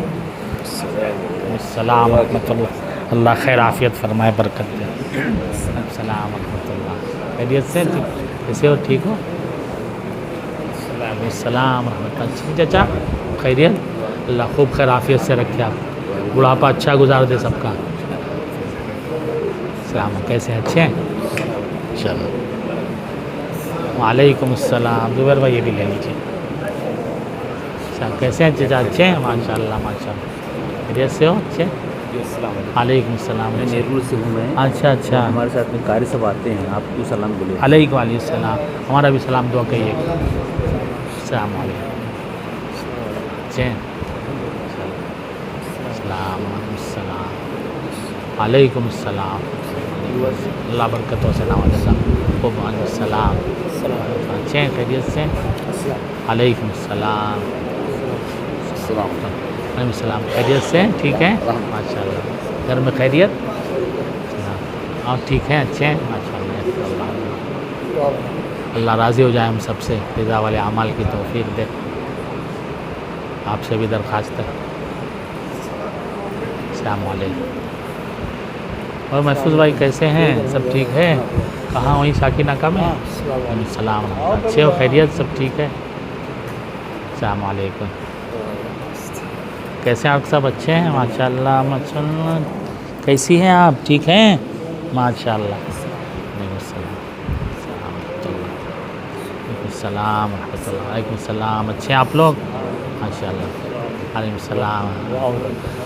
السلام ورحمۃ اللہ، اللہ خیر عافیت فرمائے، برکت دے۔ السلام ورحمۃ اللہ، خیریت سے؟ کیسے ہو؟ ٹھیک ہو؟ السلام ورحمۃ اللہ۔ چچا خیریت؟ اللہ خوب خیر عافیت سے رکھے، آپ بڑھاپا اچھا گزار دے سب کا۔ السلام، کیسے ہیں؟ اچھے ہیں؟ چلو، وعلیکم السلام۔ زبیر بھائی یہ بھی لے لیجیے۔ اچھا کیسے ہیں چچا؟ اچھے ہیں؟ ماشاء اللہ ماشاء اللہ، خیریت سے ہو؟ اچھے؟ علیکم السلام۔ میں نیرول سے ہوں۔ میں اچھا اچھا، ہمارے ساتھ میں قاری صاحب آتے ہیں، آپ کو سلام بولے۔ علیکم السلام، ہمارا بھی سلام دعا کہیے۔ السلام علیکم، اچھے ہیں؟ السلام علیکم السلام، علیکم السلام، اللہ برکتوں سے نوازے۔ وعلیکم السلام، اچھے ہیں؟ خیریت سے؟ علیکم السلام، وعلیکم السلام، خیریت سے؟ ٹھیک ہے ماشاء اللہ، گھر میں خیریت؟ اور ٹھیک ہیں؟ اچھے ہیں ماشاء اللہ۔ اللہ راضی ہو جائے ہم سب سے، رضا والے اعمال کی توفیق دے۔ آپ سے بھی درخواست ہے۔ السلام علیکم. اور محفوظ بھائی کیسے ہیں؟ سب ٹھیک ہے؟ کہاں وہیں شاکی ناکہ میں؟ السلام علیکم. اچھے ہو؟ خیریت؟ سب ٹھیک ہے؟ السلام علیکم. کیسے ہیں آپ؟ سب اچھے ہیں؟ ماشاء اللہ ماشاء اللہ. کیسی ہیں آپ؟ ٹھیک ہیں ماشاء اللہ. وعلیکم السلام. وعلیکم السلام ورحمۃ اللہ. وعلیکم السلام. اچھے ہیں آپ لوگ؟ ماشاء اللہ. وعلیکم السلام.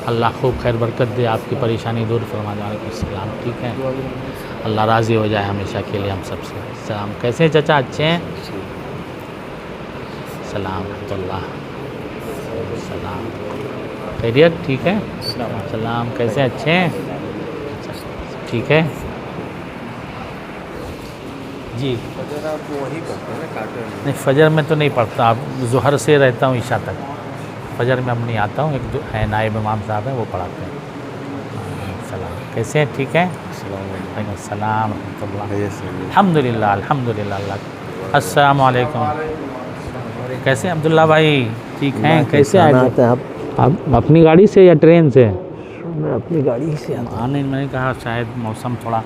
اللہ خوب خیر برکت دے، آپ کی پریشانی دور فرما دے. وعلیکم السلام. ٹھیک ہے، اللہ راضی ہو جائے ہمیشہ کے لیے ہم سب سے. السلام. کیسے ہیں چچا؟ اچھے ہیں؟ السلام ورحمۃ اللہ. السلام. خیریت؟ ٹھیک ہے. السلام. کیسے؟ اچھے ہیں؟ ٹھیک ہے جی. نہیں فجر میں تو نہیں پڑھتا، اب ظہر سے رہتا ہوں عشاء تک. فجر میں اب نہیں آتا ہوں. ایک دو ہے نائب امام صاحب ہیں، وہ پڑھاتے ہیں. السلام. کیسے ہیں؟ ٹھیک ہے. وعلیکم السلام ورحمۃ اللہ. الحمد للہ الحمد للہ. اللہ. السلام علیکم. کیسے ہیں عبداللہ بھائی؟ ٹھیک ہیں؟ کیسے آئے آتے ہیں آپ اپنی گاڑی سے یا ٹرین سے؟ میں اپنی گاڑی سے آنے میں نے کہا شاید موسم تھوڑا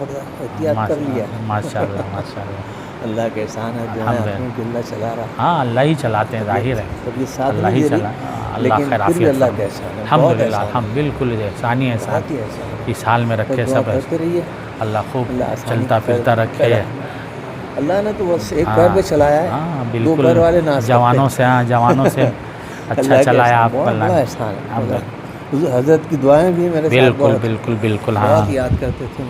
احتیاط کر لیا. ماشاء اللہ ماشاء اللہ. اللہ کے احسان ہے جو ہے اپنے کو اللہ چلا رہا. ہاں اللہ ہی چلاتے ہیں، ظاہر ہے کبھی ساتھ اللہ ہی چلا. اللہ لیکن خیر پھر بھی عافیت اللہ فرمائے. کا احسان ہے. الحمد بہت للہ احسان ہے. الحمد بالکل احسانی ہے بہت ہی احسان ہے. اس حال میں رکھے دعا سب کرتے رہیے. اللہ خوب اللہ آسانی چلتا پھرتا رکھے. اللہ نے تو بس ایک پیر پہ چلایا ہے. ہاں دو بالکل. پیر والے نہ جوانوں سے اچھا چلایا آپ کو. اللہ احسان ہے. حضرت کی دعائیں بھی میرے ساتھ بالکل بالکل بالکل. ہاں بہت یاد کرتے تھے.